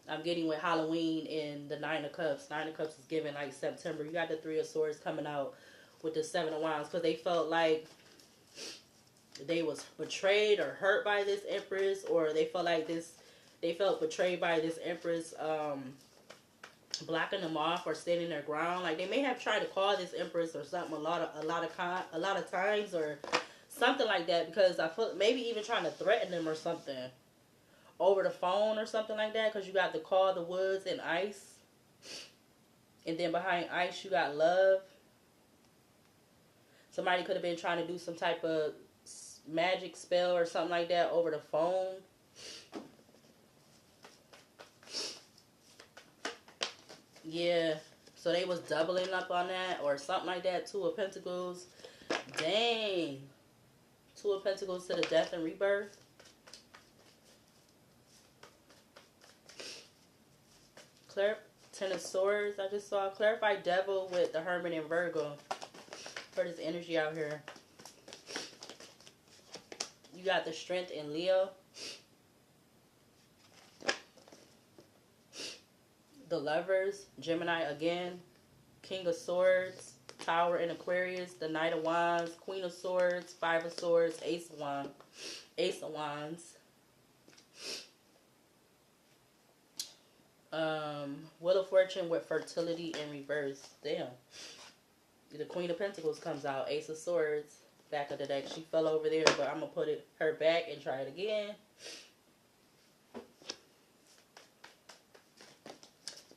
I'm getting with Halloween and the Nine of Cups. Nine of Cups is given like September. You got the Three of Swords coming out with the Seven of Wands, because they felt like they was betrayed or hurt by this Empress, or they felt betrayed by this Empress blocking them off or standing their ground. Like, they may have tried to call this Empress or something a lot of times or something like that, because I feel maybe even trying to threaten them or something over the phone or something like that, because you got the Call, the Woods, and Ice, and then behind Ice you got Love. Somebody could have been trying to do some type of magic spell or something like that over the phone. Yeah, so they was doubling up on that or something like that. Two of Pentacles. Dang. Two of Pentacles to the Death and Rebirth. Ten of Swords. I just saw. Clarify Devil with the Hermit and Virgo. For this energy out here. You got the Strength in Leo. The Lovers, Gemini again, King of Swords, Tower in Aquarius, the Knight of Wands, Queen of Swords, Five of Swords, Ace of Wands. Wheel of Fortune with Fertility in reverse. Damn. The Queen of Pentacles comes out, Ace of Swords, back of the deck. She fell over there, but I'm going to put her back and try it again.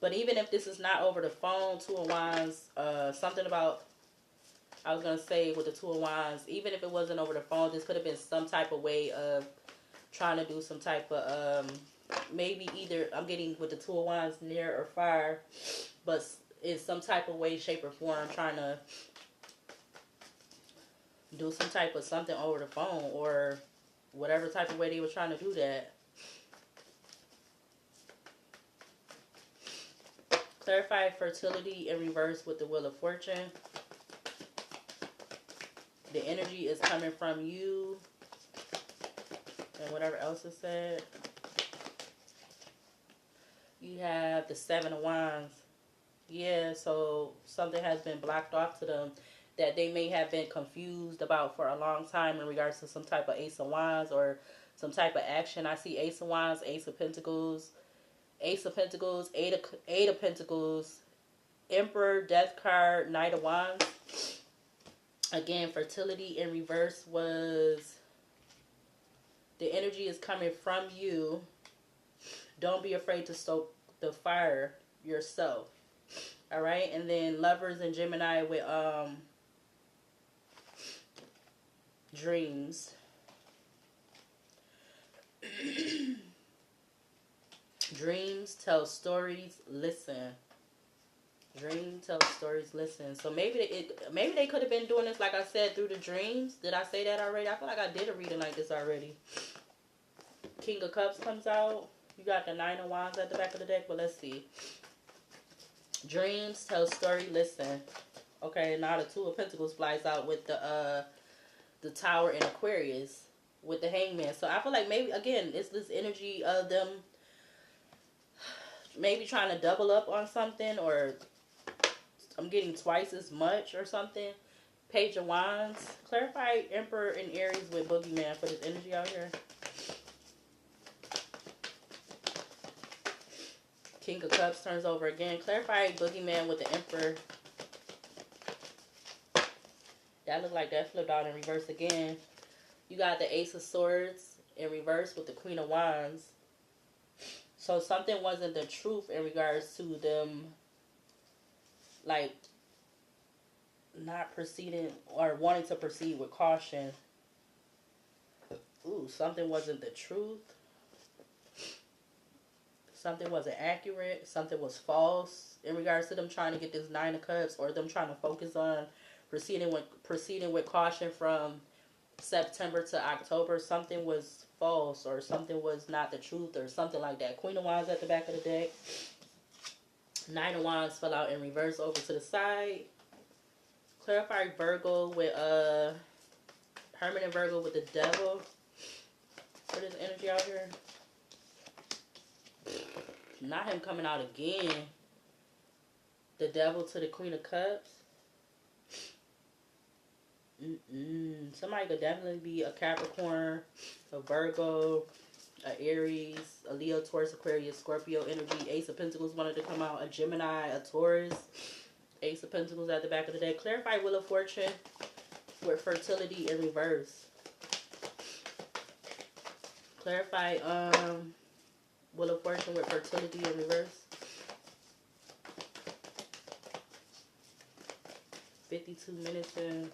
But even if this is not over the phone, Two of Wands, something about, I was going to say with the Two of Wands, even if it wasn't over the phone, this could have been some type of way of trying to do some type of, maybe either, I'm getting with the Two of Wands near or far, but in some type of way, shape, or form, trying to do some type of something over the phone, or whatever type of way they were trying to do that. Clarify Fertility in reverse with the Wheel of Fortune. The energy is coming from you. And whatever else is said. You have the Seven of Wands. Yeah, so something has been blocked off to them that they may have been confused about for a long time in regards to some type of Ace of Wands or some type of action. I see Ace of Wands, Ace of Pentacles, Ace of Pentacles, Eight of Pentacles, Emperor, Death card, Knight of Wands. Again, Fertility in reverse was the energy is coming from you. Don't be afraid to the fire yourself. All right, and then Lovers and Gemini with dreams. Dreams tell stories. Listen. Dream tells stories. Listen. So maybe they could have been doing this, like I said, through the dreams. Did I say that already? I feel like I did a reading like this already. King of Cups comes out. You got the Nine of Wands at the back of the deck, but let's see. Dreams tell story. Listen. Okay, now the Two of Pentacles flies out with the Tower in Aquarius with the Hangman. So I feel like maybe again it's this energy of them maybe trying to double up on something, or I'm getting twice as much or something. Page of Wands. Clarify Emperor and Aries with Boogeyman for this energy out here. King of Cups turns over again. Clarify Boogeyman with the Emperor. That looked like that flipped out in reverse again. You got the Ace of Swords in reverse with the Queen of Wands. So something wasn't the truth in regards to them, like, not proceeding or wanting to proceed with caution. Ooh, something wasn't the truth. Something wasn't accurate. Something was false in regards to them trying to get this Nine of Cups, or them trying to focus on proceeding with caution from September to October. Something was false, or something was not the truth, or something like that. Queen of Wands at the back of the deck. Nine of Wands fell out in reverse over to the side. Clarify Virgo with Hermit and Virgo with the Devil for this energy out here. Not him coming out again. The Devil to the Queen of Cups. Somebody could definitely be a Capricorn, a Virgo, a Aries, a Leo, Taurus, Aquarius, Scorpio energy. Ace of Pentacles wanted to come out. A Gemini, a Taurus. Ace of Pentacles at the back of the deck. Clarify Wheel of Fortune with fertility in reverse. Clarify Wheel of Fortune with fertility in reverse. 52 minutes in.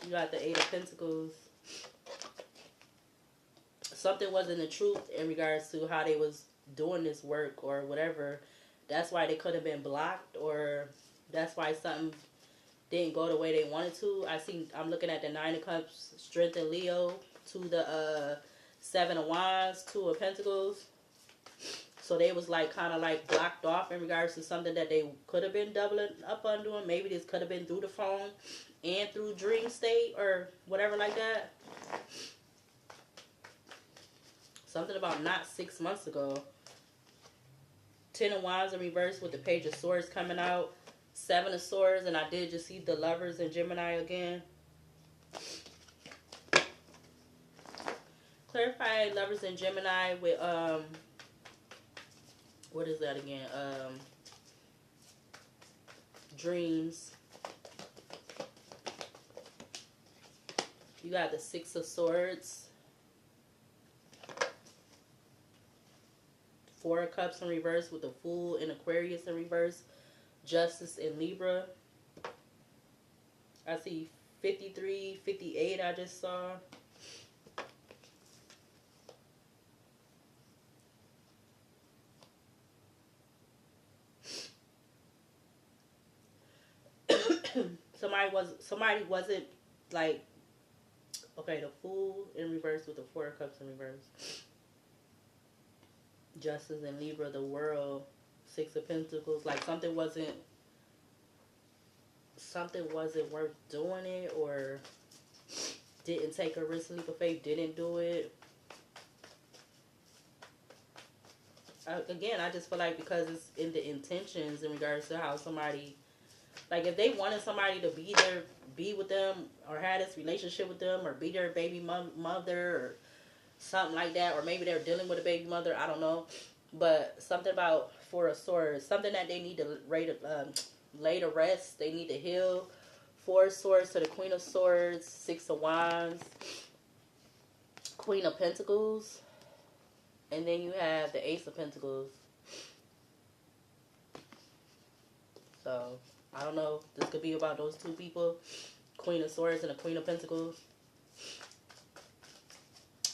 You got the Eight of Pentacles. Something wasn't the truth in regards to how they was doing this work or whatever. That's why they could have been blocked, or that's why something didn't go the way they wanted to. I'm looking at the Nine of Cups, Strength in Leo, to the Seven of Wands, Two of Pentacles. So they was like kind of like blocked off in regards to something that they could have been doubling up on doing. Maybe this could have been through the phone and through dream state or whatever like that. Something about not 6 months ago. Ten of Wands in reverse with the Page of Swords coming out. Seven of Swords, and I did just see the Lovers and Gemini again. Clarify Lovers and Gemini with what is that again? Dreams. You got the Six of Swords. Four of Cups in reverse with the Fool and Aquarius in reverse. Justice in Libra. I see 53, 58 I just saw. Somebody wasn't like, okay, the Fool in reverse with the Four of Cups in reverse. Justice in Libra, the World, Six of Pentacles. Like something wasn't worth doing it, or didn't take a risk, leap of faith, didn't do it. Again, I just feel like because it's in the intentions in regards to how somebody, like if they wanted somebody to be with them, or had this relationship with them, or be their baby mother, or something like that, or maybe they're dealing with a baby mother, I don't know. But something about Four of Swords, something that they need to lay to rest, they need to heal. Four of Swords to the Queen of Swords, Six of Wands, Queen of Pentacles. And then you have the Ace of Pentacles. So, I don't know. This could be about those two people. Queen of Swords and the Queen of Pentacles.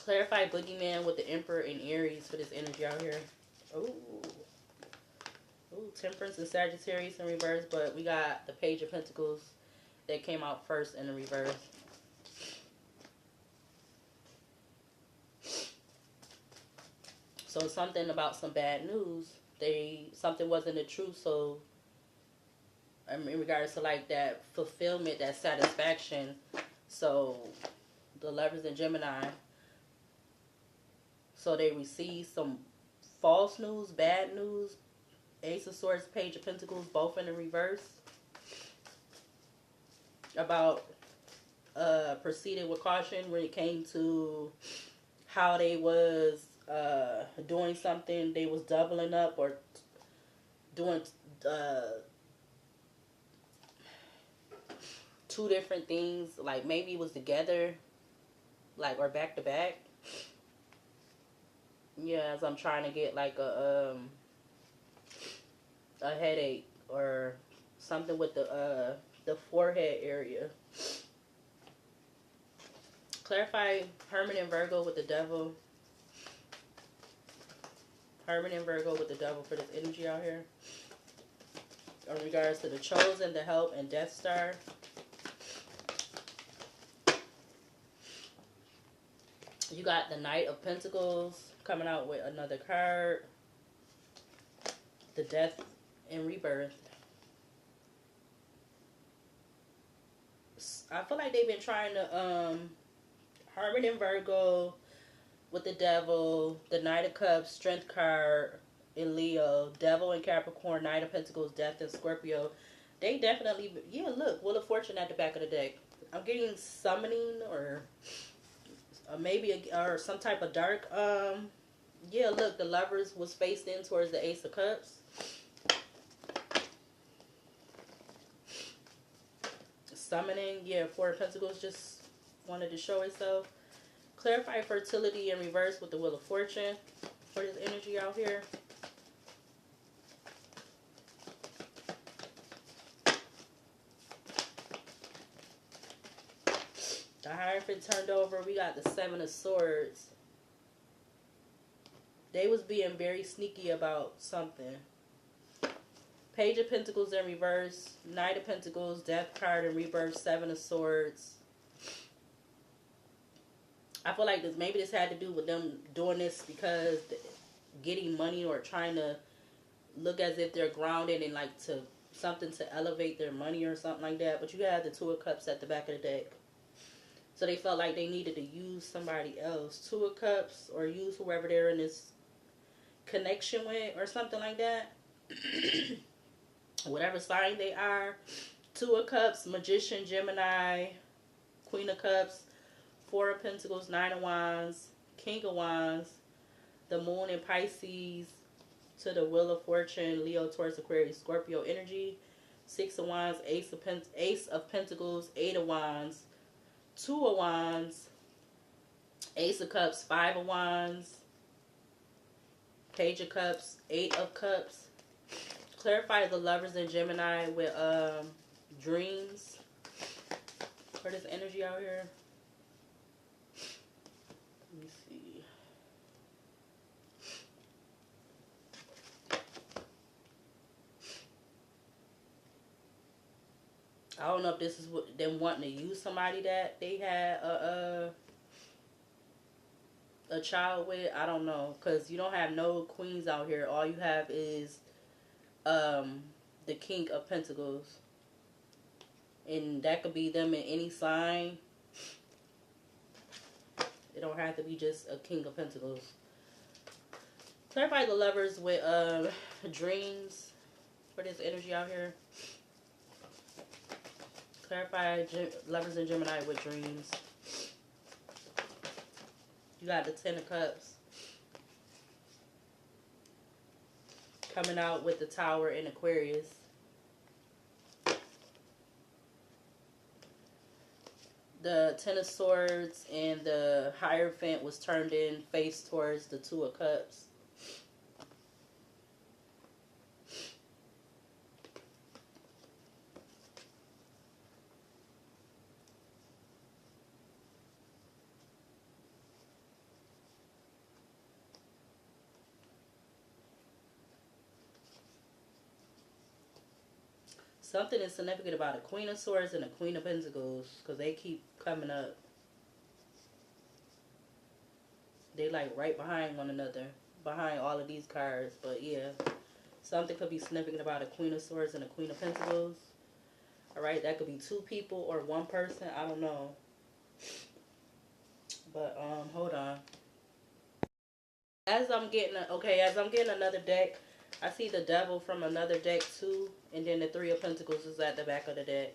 Clarify Boogeyman with the Emperor and Aries for this energy out here. Ooh. Ooh, Temperance and Sagittarius in reverse. But we got the Page of Pentacles that came out first in the reverse. So something about some bad news. Something wasn't the truth. So in regards to like that fulfillment, that satisfaction. So the Lovers in Gemini. So they received some false news, bad news. Ace of Swords, Page of Pentacles, both in the reverse. About proceeding with caution when it came to how they was doing something. They was doubling up or doing two different things. Like maybe it was together, like, or back to back. Yeah, as I'm trying to get like a headache or something with the forehead area. Clarify Hermit and Virgo with the Devil. Hermit and Virgo with the Devil for this energy out here. In regards to the Chosen, the Help, and Death Star. You got the Knight of Pentacles coming out with another card. The Death and Rebirth. I feel like they've been trying to Hermit and Virgo with the Devil, the Knight of Cups, Strength card in Leo, Devil and Capricorn, Knight of Pentacles, Death and Scorpio. They definitely, yeah, look, Wheel of Fortune at the back of the deck. I'm getting summoning or maybe or some type of dark. Yeah, look, the Lovers was faced in towards the Ace of Cups. Summoning, yeah, Four of Pentacles just wanted to show itself. Clarify fertility in reverse with the Wheel of Fortune for this energy out here. The Hierophant turned over. We got the Seven of Swords. They was being very sneaky about something. Page of Pentacles in reverse. Knight of Pentacles, Death card in reverse, Seven of Swords. I feel like maybe this had to do with them doing this because getting money or trying to look as if they're grounded and like to something to elevate their money or something like that. But you have the Two of Cups at the back of the deck. So they felt like they needed to use somebody else. Two of Cups or use whoever they're in this connection with or something like that. Whatever sign they are. Two of Cups, Magician, Gemini, Queen of Cups, Four of Pentacles, Nine of Wands, King of Wands, the Moon in Pisces, to the Wheel of Fortune, Leo, Taurus, Aquarius, Scorpio energy, Six of Wands, Ace of Pentacles, Eight of Wands, Two of Wands, Ace of Cups, Five of Wands, Page of Cups, Eight of Cups. Clarify the Lovers in Gemini with dreams for this energy out here. Let me see. I don't know if this is what them wanting to use somebody that they had a child with. I don't know, because you don't have no queens out here. All you have is the King of Pentacles, and that could be them in any sign. It don't have to be just a King of Pentacles. Clarify the Lovers with dreams for this energy out here. Clarify Lovers in Gemini with dreams. You got the Ten of Cups coming out with the Tower in Aquarius. The Ten of Swords and the Hierophant was turned in face towards the Two of Cups. Something is significant about a Queen of Swords and a Queen of Pentacles, because they keep coming up. They like right behind one another, behind all of these cards. But yeah, something could be significant about a Queen of Swords and a Queen of Pentacles. All right, that could be two people or one person. I don't know. But hold on. As I'm getting another deck, I see the Devil from another deck too, and then the Three of Pentacles is at the back of the deck.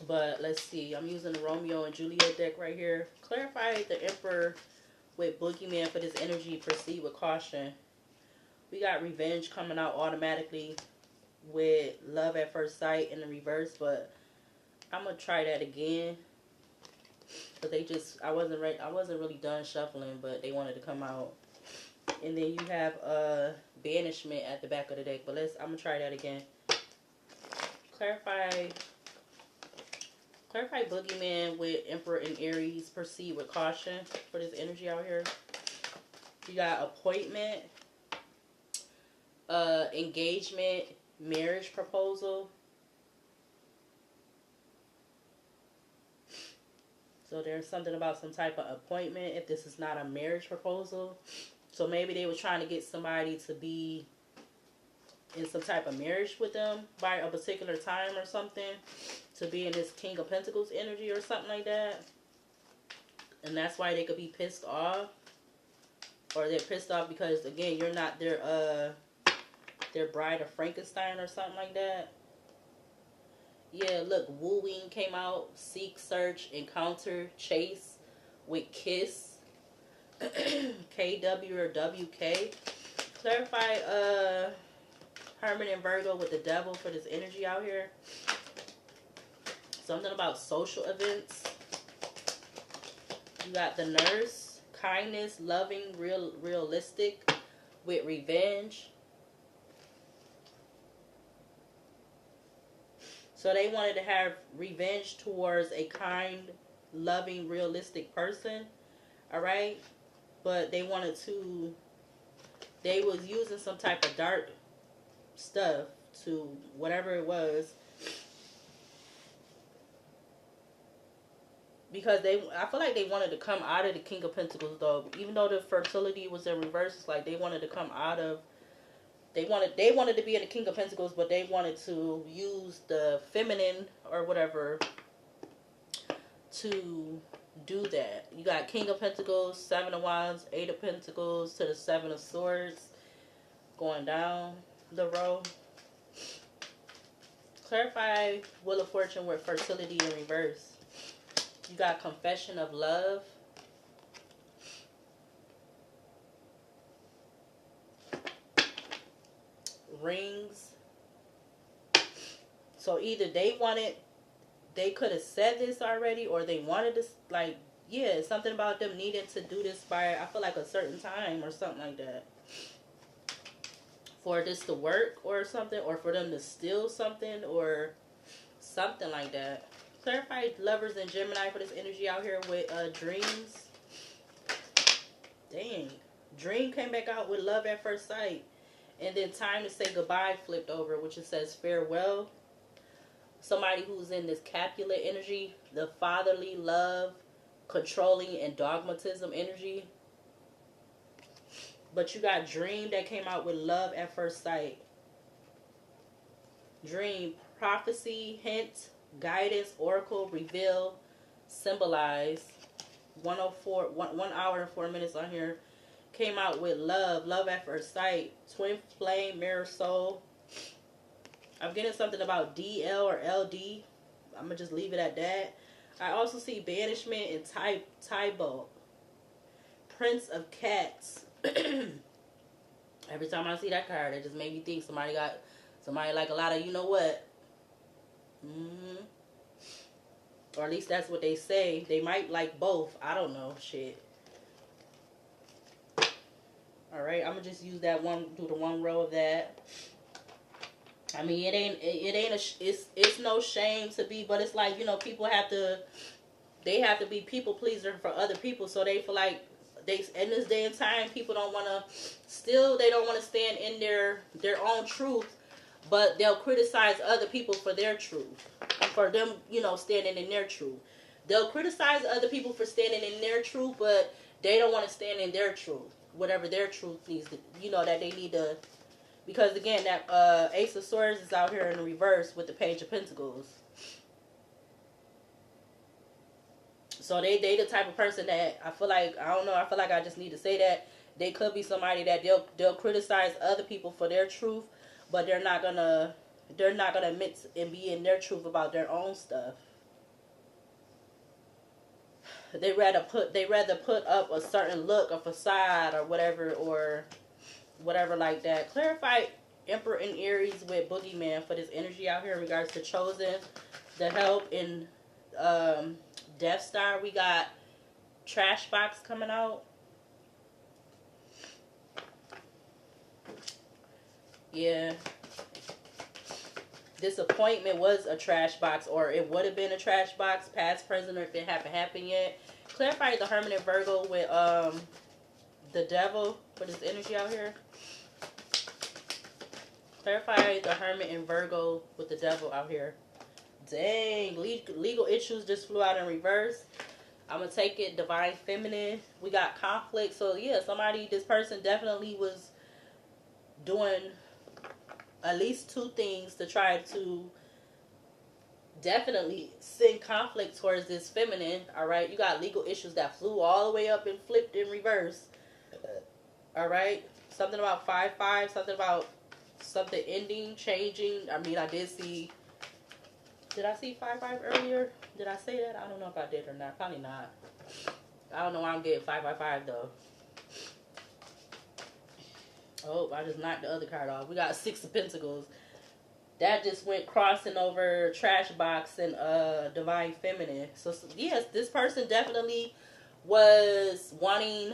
But let's see. I'm using the Romeo and Juliet deck right here. Clarify the Emperor with Boogeyman for this energy. Proceed with caution. We got Revenge coming out automatically with Love at First Sight in the reverse, but I'm gonna try that again. But I wasn't really done shuffling, but they wanted to come out. And then you have Banishment at the back of the deck. But I'm gonna try that again. Clarify Boogeyman with Emperor and Aries. Proceed with caution for this energy out here. You got Appointment, Engagement, Marriage Proposal. So there's something about some type of appointment if this is not a marriage proposal. So maybe they were trying to get somebody to be in some type of marriage with them by a particular time or something. To be in this King of Pentacles energy or something like that. And that's why they could be pissed off. Or they're pissed off because, again, you're not their bride of Frankenstein or something like that. Yeah, look, Wooing came out. Seek, Search, Encounter, Chase with Kiss. KW or WK. Clarify Hermit and Virgo with the Devil for this energy out here. Something about social events. You got the Nurse. Kindness, loving, realistic with Revenge. So they wanted to have revenge towards a kind, loving, realistic person. Alright? But they wanted to... They was using some type of dark stuff to whatever it was. Because I feel like they wanted to come out of the King of Pentacles though. Even though the fertility was in reverse, it's like they wanted to come out of... They wanted to be in the King of Pentacles, but they wanted to use the feminine or whatever to do that. You got King of Pentacles, Seven of Wands, Eight of Pentacles to the Seven of Swords going down the row. Clarify Wheel of Fortune with fertility in reverse. You got Confession of Love. Rings. So either they could have said this already, or they wanted to, like, yeah, something about them needing to do this by, I feel like, a certain time or something like that. For this to work or something, or for them to steal something or something like that. Clarify Lovers and Gemini for this energy out here with Dreams. Dang. Dream came back out with Love at First Sight. And then Time to Say Goodbye flipped over, which it says farewell. Somebody who's in this Capulet energy, the fatherly love, controlling, and dogmatism energy. But you got Dream that came out with Love at First Sight. Dream, prophecy, hint, guidance, oracle, reveal, symbolize. 1 hour and 4 minutes on here. Came out with Love at First Sight, Twin Flame, Mirror Soul. I'm getting something about DL or LD. I'm going to just leave it at that. I also see Banishment and Tybo. Prince of Cats. Every time I see that card, it just made me think somebody like a lot of, you know what. Or at least that's what they say. They might like both. I don't know. Shit. Alright, I'm gonna just use that one, do the one row of that. I mean, it's no shame to be, but it's like, you know, people have to, they have to be people pleaser for other people, so they feel like they, in this day and time, people don't want to, still, they don't want to stand in their own truth, but they'll criticize other people for their truth, for them, you know, standing in their truth. They'll criticize other people for standing in their truth, but they don't want to stand in their truth, whatever their truth needs to, you know, that they need to. Because again, that Ace of Swords is out here in the reverse with the Page of Pentacles. So they the type of person that I feel like, I don't know, I feel like I just need to say that they could be somebody that they'll criticize other people for their truth, but they're not gonna admit and be in their truth about their own stuff. They rather put up a certain look, a facade, or whatever like that. Clarify Emperor and Aries with Boogeyman for this energy out here in regards to Chosen, the Help, in Death Star. We got Trash Box coming out. Yeah. Disappointment was a trash box, or it would have been a trash box, past, present, or if it haven't happened yet. Clarify the Hermit and Virgo with the Devil for this energy out here. Clarify the Hermit and Virgo with the Devil out here. Dang, legal issues just flew out in reverse. I'm gonna take it. Divine Feminine. We got conflict. So yeah, this person definitely was doing at least two things to try to definitely send conflict towards this feminine. All right, you got legal issues that flew all the way up and flipped in reverse. All right, something about 5-5, something about something ending, changing. I mean, I did see. Did I see 5-5 earlier? Did I say that? I don't know if I did or not. Probably not. I don't know why I'm getting 5-5 though. Oh, I just knocked the other card off. We got 6 of Pentacles. That just went crossing over Trash Box and Divine Feminine. So yes, this person definitely was wanting.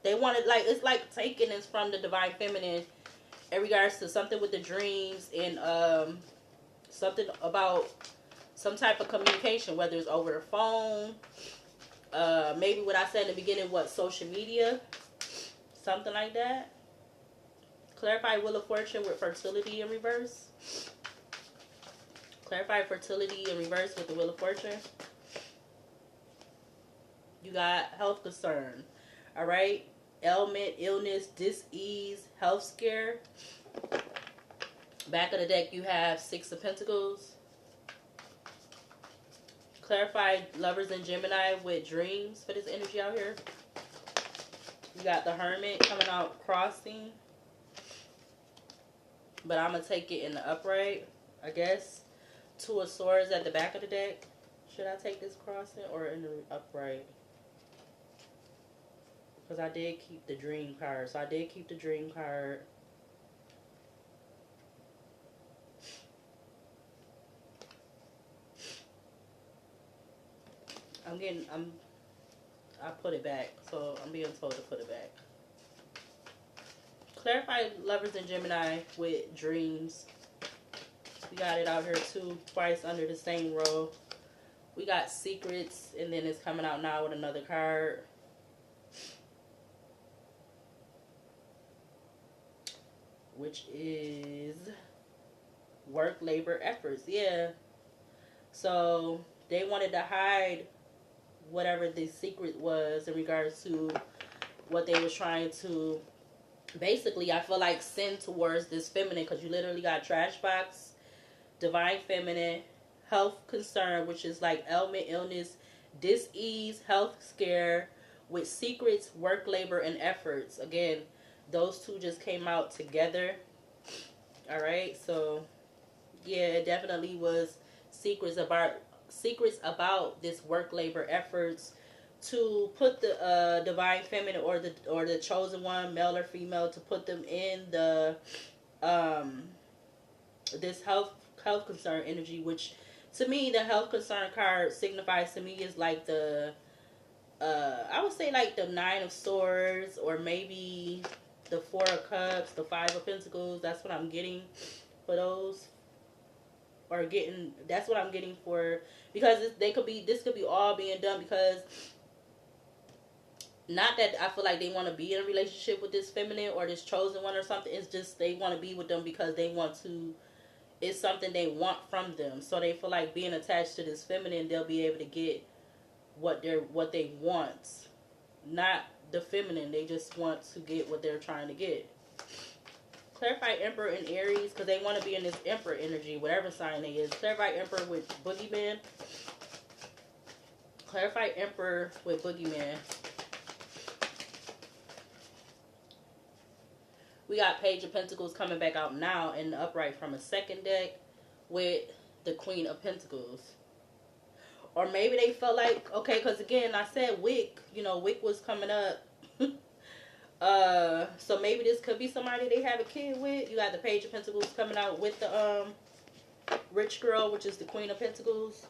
They wanted, like, it's like taking this from the Divine Feminine in regards to something with the dreams and something about some type of communication, whether it's over the phone, maybe what I said in the beginning, social media, something like that. Clarify Wheel of Fortune with fertility in reverse. Clarify fertility in reverse with the Wheel of Fortune. You got health concern. All right. Ailment, illness, dis-ease, health scare. Back of the deck, you have 6 of Pentacles. Clarify Lovers in Gemini with dreams for this energy out here. You got the Hermit coming out crossing. But I'm going to take it in the upright, I guess. 2 of Swords at the back of the deck. Should I take this crossing or in the upright? Because I did keep the Dream card. So I did keep the Dream card. I put it back. So I'm being told to put it back. Clarify Lovers in Gemini with dreams. We got it out here too, twice under the same row. We got secrets, and then it's coming out now with another card. Which is work, labor, efforts. Yeah. So they wanted to hide whatever the secret was in regards to what they was trying to, basically, I feel like, send towards this feminine, because you literally got Trash Box, Divine Feminine, health concern, which is like ailment, illness, dis-ease, health scare, with secrets, work, labor, and efforts. Again, those two just came out together. All right, so yeah, it definitely was secrets about this work, labor, efforts to put the Divine Feminine or the chosen one, male or female, to put them in the this health concern energy, which To me, the health concern card signifies to me is like the I would say like the Nine of Swords, or maybe the Four of Cups, the Five of Pentacles. That's what I'm getting for those, or getting. That's what I'm getting for, because this could be all being done because, not that I feel like they want to be in a relationship with this feminine or this chosen one or something. It's just they want to be with them because they want to. It's something they want from them, so they feel like being attached to this feminine, they'll be able to get what they want, not the feminine. They just want to get what they're trying to get. Clarify Emperor and Aries, because they want to be in this Emperor energy, whatever sign they is. Clarify Emperor with Boogeyman. Clarify Emperor with Boogeyman. We got Page of Pentacles coming back out now in the upright from a second deck with the Queen of Pentacles. Or maybe they felt like, okay, because again, I said Wick, Wick was coming up. So maybe this could be somebody they have a kid with. You got the Page of Pentacles coming out with the rich girl, which is the Queen of Pentacles.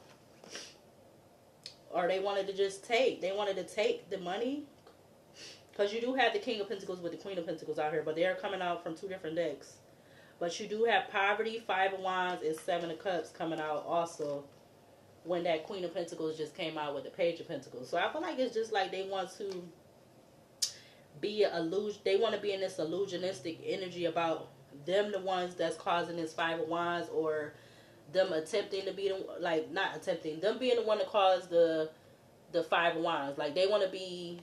Or they wanted to just take. They wanted to take the money. Because you do have the King of Pentacles with the Queen of Pentacles out here, but they're coming out from two different decks. But you do have Poverty, Five of Wands, and Seven of Cups coming out also, when that Queen of Pentacles just came out with the Page of Pentacles. So I feel like it's just like they want to be they want to be in this illusionistic energy about them the ones that's causing this Five of Wands, or them attempting to be not attempting, them being the one to cause the Five of Wands. Like they want to be,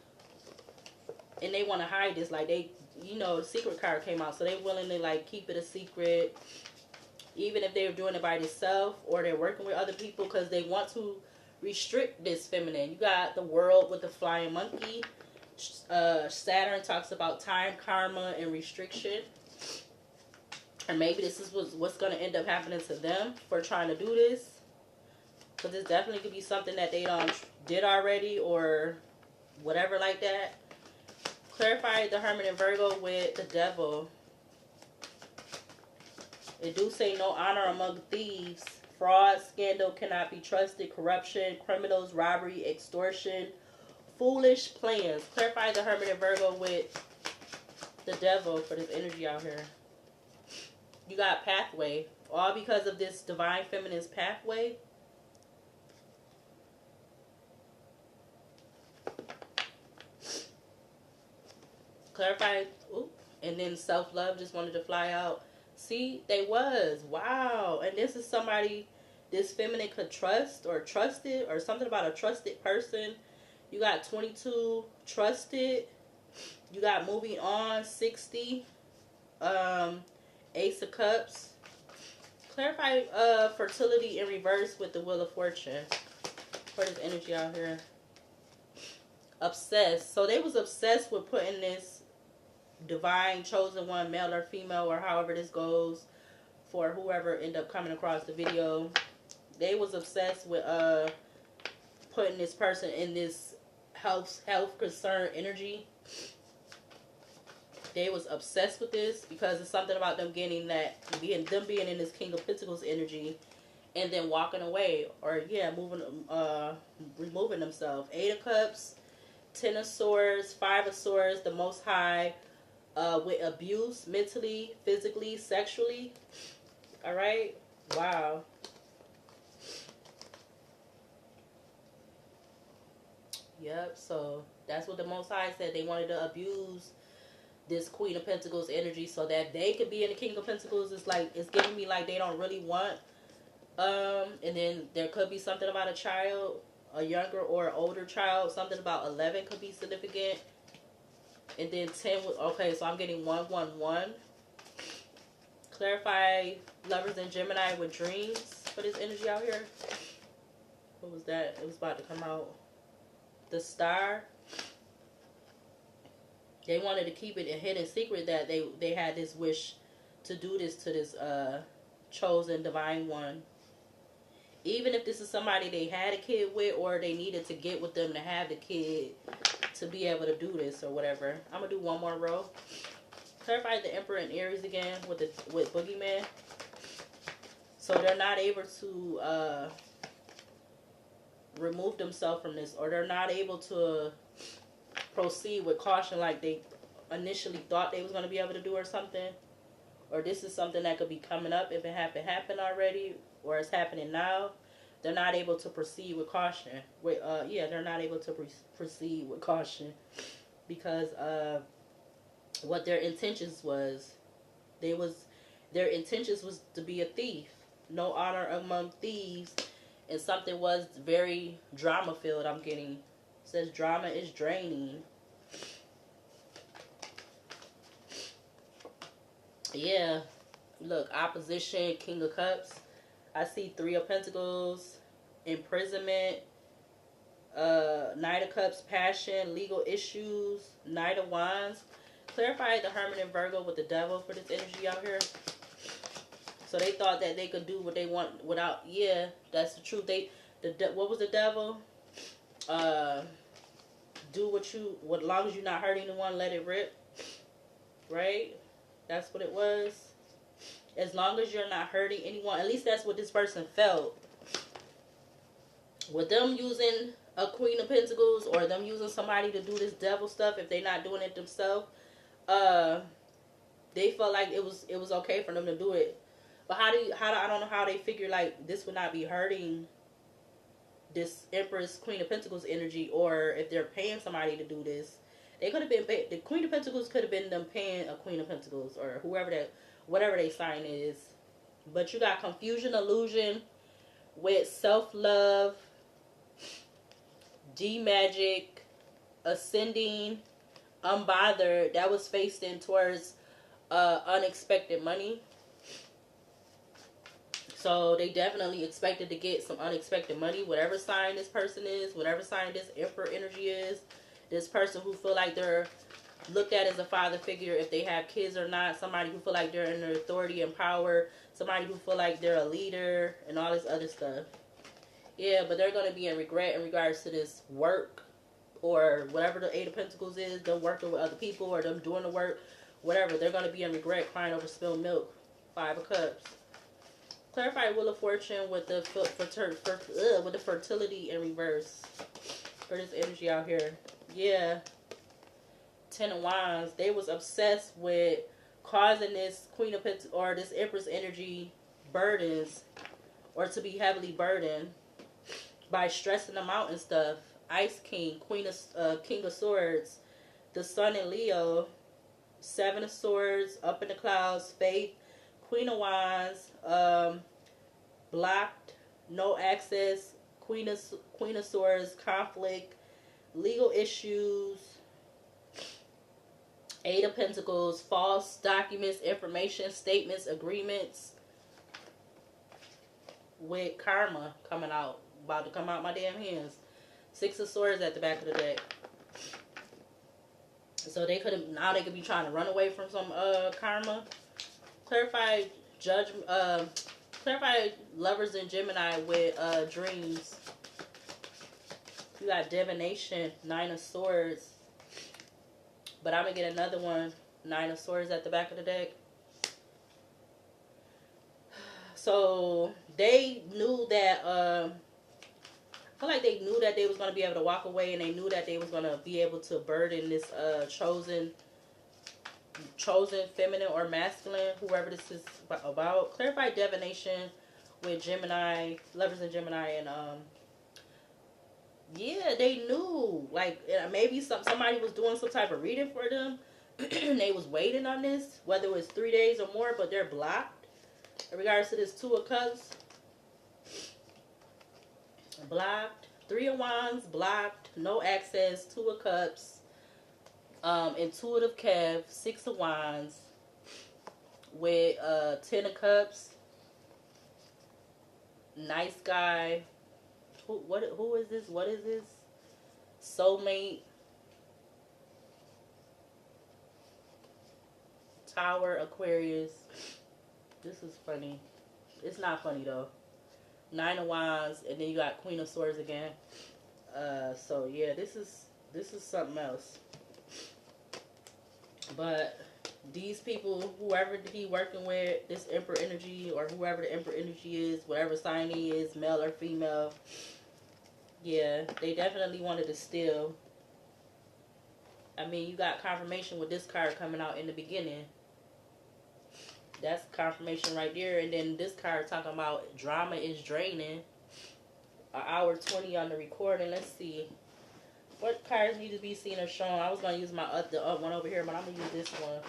and they want to hide this. Like they, the secret card came out, so they willing to like keep it a secret. Even if they're doing it by themselves or they're working with other people, because they want to restrict this feminine. You got the World with the flying monkey. Saturn talks about time, karma, and restriction. And maybe this is what's going to end up happening to them for trying to do this. Because this definitely could be something that they did already or whatever like that. Clarify the Hermit and Virgo with the Devil. It do say no honor among thieves. Fraud, scandal, cannot be trusted. Corruption, criminals, robbery, extortion, foolish plans. Clarify the Hermit and Virgo with the Devil for this energy out here. You got Pathway. All because of this Divine Feminine's pathway. Clarify. Ooh, and then Self-Love just wanted to fly out. See, they was. Wow. And this is somebody this feminine could trust or trusted, or something about a trusted person. You got 22, trusted. You got moving on, 60. Ace of Cups. Clarify fertility in reverse with the Wheel of Fortune for this energy out here. Obsessed. So they was obsessed with putting this divine chosen one, male or female, or however this goes, for whoever end up coming across the video. They was obsessed with putting this person in this health concern energy. They was obsessed with this because it's something about them getting that, being in this King of Pentacles energy, and then walking away, or removing themselves. 8 of Cups, 10 of Swords, 5 of Swords, the Most High, with abuse, mentally, physically, sexually. All right. Wow. Yep. So that's what the Most High said. They wanted to abuse this Queen of Pentacles energy so that they could be in the King of Pentacles. It's like, it's giving me like they don't really want. And then there could be something about a child, a younger or older child. Something about 11 could be significant. And then 10, okay, so I'm getting 111. Clarify Lovers in Gemini with dreams for this energy out here. What was that? It was about to come out. The Star. They wanted to keep it a hidden secret that they had this wish to do this to this chosen divine one. Even if this is somebody they had a kid with, or they needed to get with them to have the kid to be able to do this or whatever. I'm gonna do one more row. Clarify the Emperor and Aries again with Boogeyman. So they're not able to remove themselves from this, or they're not able to proceed with caution like they initially thought they was going to be able to do or something. Or this is something that could be coming up if it happened already, or it's happening now. They're not able to proceed with caution. They're not able to proceed with caution because what their intentions was. Their intentions was to be a thief. No honor among thieves, and something was very drama filled. I'm getting. It says drama is draining. Yeah, look, opposition, King of Cups. I see Three of Pentacles, imprisonment, Knight of Cups, passion, legal issues, Knight of Wands. Clarify the Hermit and Virgo with the Devil for this energy out here. So they thought that they could do what they want without. Yeah, that's the truth. What was the Devil? Do what long as you're not hurting anyone, let it rip. Right? That's what it was. As long as you're not hurting anyone. At least that's what this person felt. With them using a Queen of Pentacles, or them using somebody to do this devil stuff, if they're not doing it themselves, they felt like it was okay for them to do it. But I don't know how they figure like this would not be hurting this Empress Queen of Pentacles energy, or if they're paying somebody to do this. They could have been the Queen of Pentacles could have been them paying a Queen of Pentacles, or whatever they sign is. But you got confusion, illusion with self-love, D-Magic, ascending, unbothered. That was faced in towards unexpected money. So they definitely expected to get some unexpected money. Whatever sign this person is, whatever sign this Emperor energy is, this person who feel like they're looked at as a father figure if they have kids or not, somebody who feel like they're in their authority and power, somebody who feel like they're a leader and all this other stuff. Yeah, but they're going to be in regret in regards to this work, or whatever the Eight of Pentacles is, them working with other people or them doing the work, whatever. They're going to be in regret, crying over spilled milk. Five of Cups. Clarify Wheel of Fortune with the with the fertility in reverse for this energy out here. Yeah. Ten of Wands. They was obsessed with causing this Queen of Pentacles or this Empress energy burdens, or to be heavily burdened by stressing them out and stuff. Ice King, King of Swords, the Sun in Leo, Seven of Swords, up in the clouds, Faith, Queen of Wands, blocked, no access, Queen of Swords, conflict, legal issues, Eight of Pentacles, false documents, information, statements, agreements, with karma coming out, about to come out my damn hands. Six of Swords at the back of the deck. So they could be trying to run away from some karma. Clarify clarify Lovers in Gemini with dreams. You got divination, Nine of Swords. But I'm going to get another one, Nine of Swords at the back of the deck. So they knew that, I feel like they knew that they was going to be able to walk away, and they knew that they was going to be able to burden this chosen feminine or masculine, whoever this is about. Clarify divination with Gemini, Lovers in Gemini, and yeah, they knew. Like, maybe somebody was doing some type of reading for them. And they was waiting on this, whether it was 3 days or more, but they're blocked. In regards to this Two of Cups, blocked. Three of Wands, blocked. No access. Two of Cups. Intuitive Kev, Six of Wands. With 10 of Cups. Nice guy. Who is this? What is this? Soulmate. Tower, Aquarius. This is funny. It's not funny though. Nine of Wands, and then you got Queen of Swords again. So yeah, this is something else. But these people, whoever he working with, this Emperor energy, or whoever the Emperor energy is, whatever sign he is, male or female, Yeah, they definitely wanted to steal. I mean, you got confirmation with this card coming out in the beginning. That's confirmation right there. And then this card talking about drama is draining. An hour 20 on the recording. Let's see. What cards need to be seen or shown? I was going to use my other one over here, but I'm going to use this one.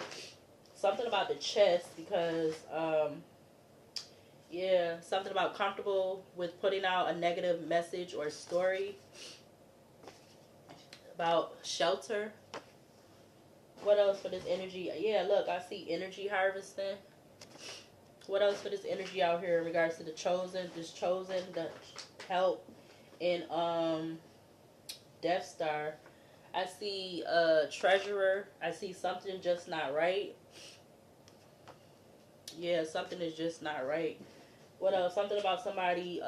Something about the chest because, yeah, something about comfortable with putting out a negative message or story. About shelter. What else for this energy? Yeah, look, I see energy harvesting. What else for this energy out here in regards to the chosen, the help in Death Star. I see treasurer. I see something just not right. Yeah, something is just not right. What else? Something about somebody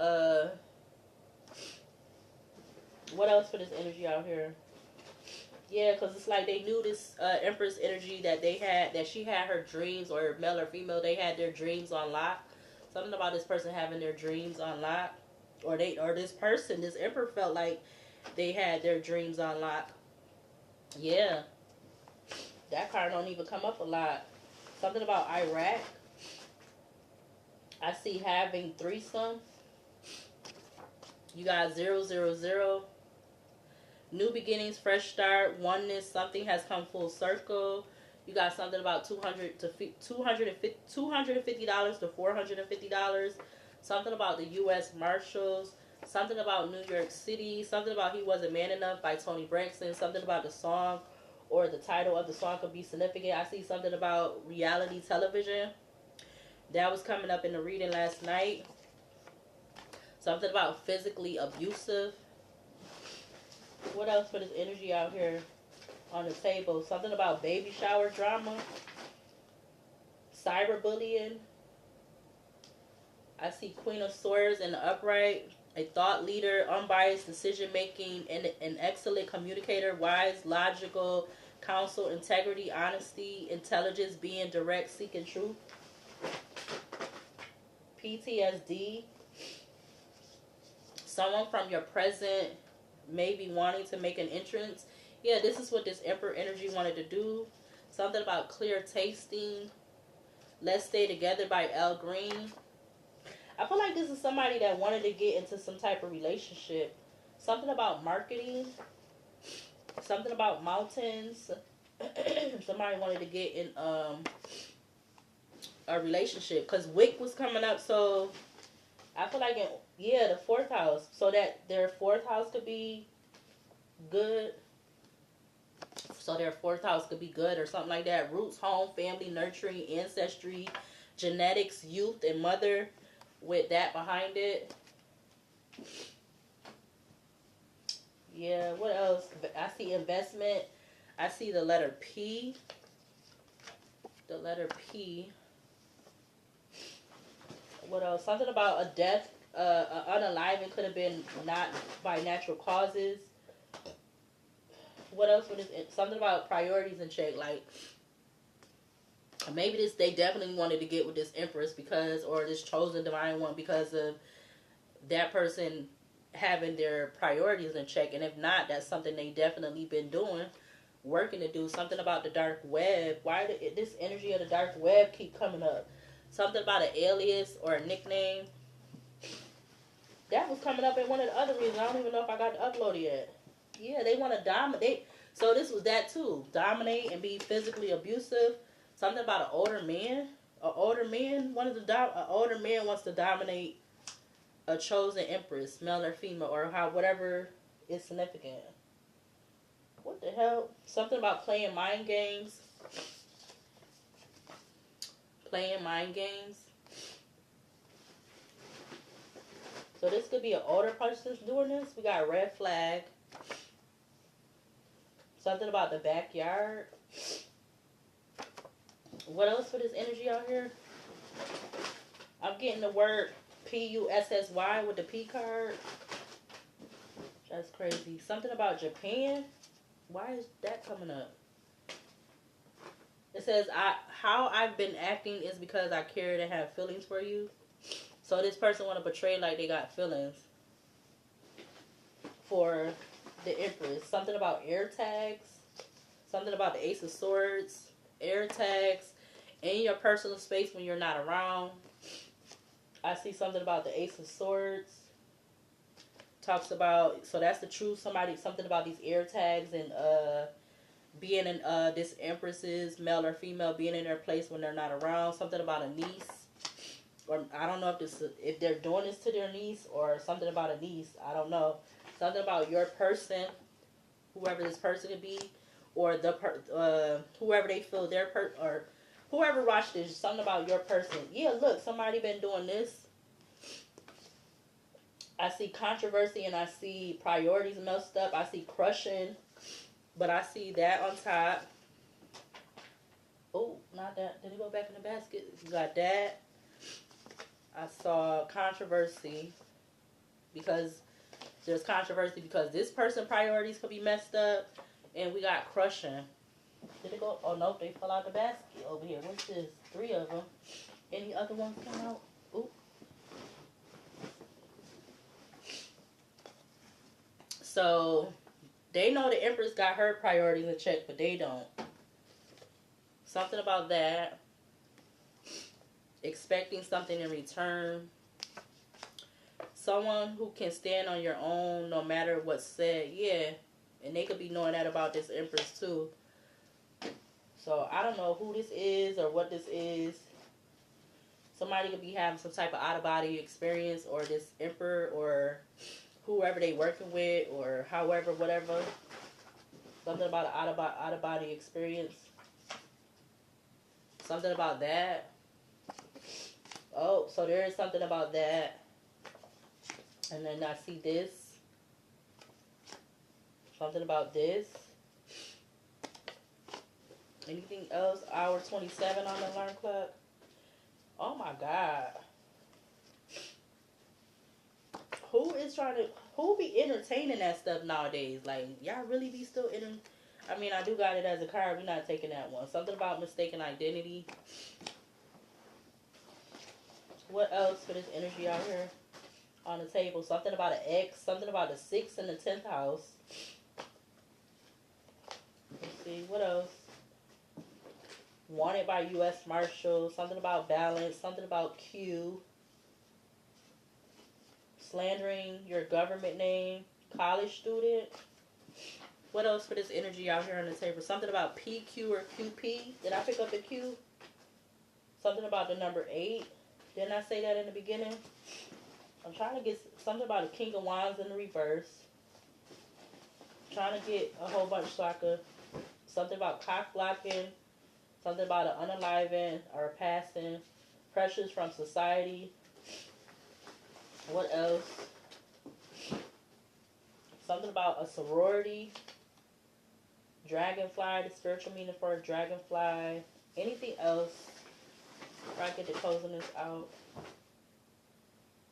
what else for this energy out here? Yeah, because it's like they knew this Empress energy that they had, that she had her dreams, or male or female, they had their dreams on lock. Something about this person having their dreams on lock. Or this person, this Emperor felt like they had their dreams on lock. Yeah. That card don't even come up a lot. Something about Iraq. I see having threesome. You got 000. New beginnings, fresh start, oneness, something has come full circle. You got something about $250 to $450. Something about the U.S. Marshals. Something about New York City. Something about He Wasn't Man Enough by Toni Braxton. Something about the song or the title of the song could be significant. I see something about reality television. That was coming up in the reading last night. Something about physically abusive. What else for this energy out here on the table? Something about baby shower drama. Cyberbullying. I see Queen of Swords in the upright. A thought leader, unbiased decision making, and an excellent communicator, wise, logical, counsel, integrity, honesty, intelligence, being direct, seeking truth. PTSD. Someone from your present maybe wanting to make an entrance. Yeah, this is what this Emperor energy wanted to do. Something about clear tasting. Let's Stay Together by Al Green. I feel like this is somebody that wanted to get into some type of relationship. Something about marketing. Something about mountains. Somebody wanted to get in a relationship. Because Wick was coming up, so I feel like, the fourth house. So that their fourth house could be good. So their fourth house could be good or something like that. Roots, home, family, nurturing, ancestry, genetics, youth, and mother. With that behind it. Yeah, what else? I see investment. I see the letter P. The letter P. What else? Something about a death, unaliving could have been not by natural causes. What else would it? Something about priorities in check, like maybe they definitely wanted to get with this Empress because, or this chosen divine one, because of that person having their priorities in check. And if not, that's something they definitely been doing, working to do. Something about the dark web. Why did this energy of the dark web keep coming up? Something about an alias or a nickname. That was coming up in one of the other reasons. I don't even know if I got to upload it yet. Yeah, they want to dominate. So this was that too. Dominate and be physically abusive. Something about an older man. An older man wants to dominate a chosen empress, male or female, or whatever is significant. What the hell? Something about playing mind games. Playing mind games. So this could be an older person doing this. We got a red flag. Something about the backyard. What else for this energy out here? I'm getting the word P-U-S-S-Y with the P card. That's crazy. Something about Japan. Why is that coming up? It says, how I've been acting is because I care and have feelings for you. So this person want to portray like they got feelings. for the Empress. Something about air tags. Something about the Ace of Swords. Air tags. In your personal space when you're not around. I see something about the Ace of Swords. Talks about, so that's the truth. Something about these air tags and being in this Empress's, male or female, being in their place when they're not around. Something about a niece. Or I don't know if they're doing this to their niece or something about a niece. I don't know. Something about your person, whoever this person could be, or whoever they feel or whoever watched this. Something about your person. Yeah, look, somebody been doing this. I see controversy and I see priorities messed up. I see crushing, but I see that on top. Oh, not that. Did it go back in the basket? You got that. I saw controversy because there's controversy because this person's priorities could be messed up, and we got crushing. Did it go? Oh no, they fell out the basket over here. What's this? 3 of them. Any other ones come out? Ooh. So they know the Empress got her priorities in check, but they don't. Something about that. Expecting something in return. Someone who can stand on your own no matter what's said. Yeah. And they could be knowing that about this Empress too. So I don't know who this is or what this is. Somebody could be having some type of out-of-body experience, or this Emperor or whoever they working with, or however, whatever. Something about an out-of-body experience. Something about that. Oh, so there is something about that. And then I see this. Something about this. Anything else? Hour 27 on the alarm clock. Oh my God. Who be entertaining that stuff nowadays? Like, y'all really be still I mean, I do got it as a card. We're not taking that one. Something about mistaken identity. What else for this energy out here on the table? Something about an X. Something about the 6th and the 10th house. Let's see. What else? Wanted by U.S. Marshal. Something about balance. Something about Q. Slandering your government name. College student. What else for this energy out here on the table? Something about PQ or QP. Did I pick up the Q? Something about the number 8. Didn't I say that in the beginning? I'm trying to get something about the King of Wands in the reverse. Trying to get a whole bunch so I could... Something about cock blocking. Something about an unaliving or a passing. Pressures from society. What else? Something about a sorority. Dragonfly, the spiritual meaning for a dragonfly. Anything else? Before I get to closing this out.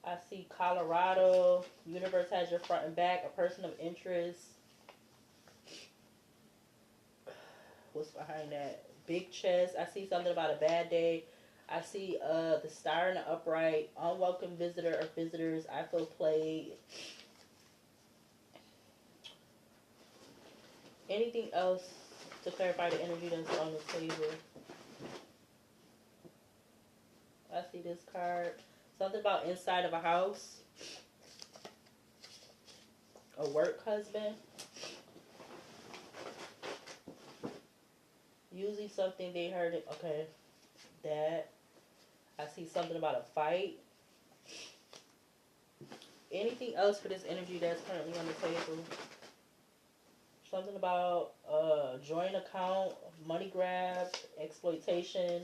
I see Colorado. Universe has your front and back. A person of interest. What's behind that? Big chest. I see something about a bad day. I see the star in the upright. Unwelcome visitor or visitors. I feel played. Anything else to clarify the energy that's on the table? I see this card. Something about inside of a house. A work husband. Usually something they heard it. Okay. That. I see something about a fight. Anything else for this energy that's currently on the table? Something about joint account, money grab, exploitation,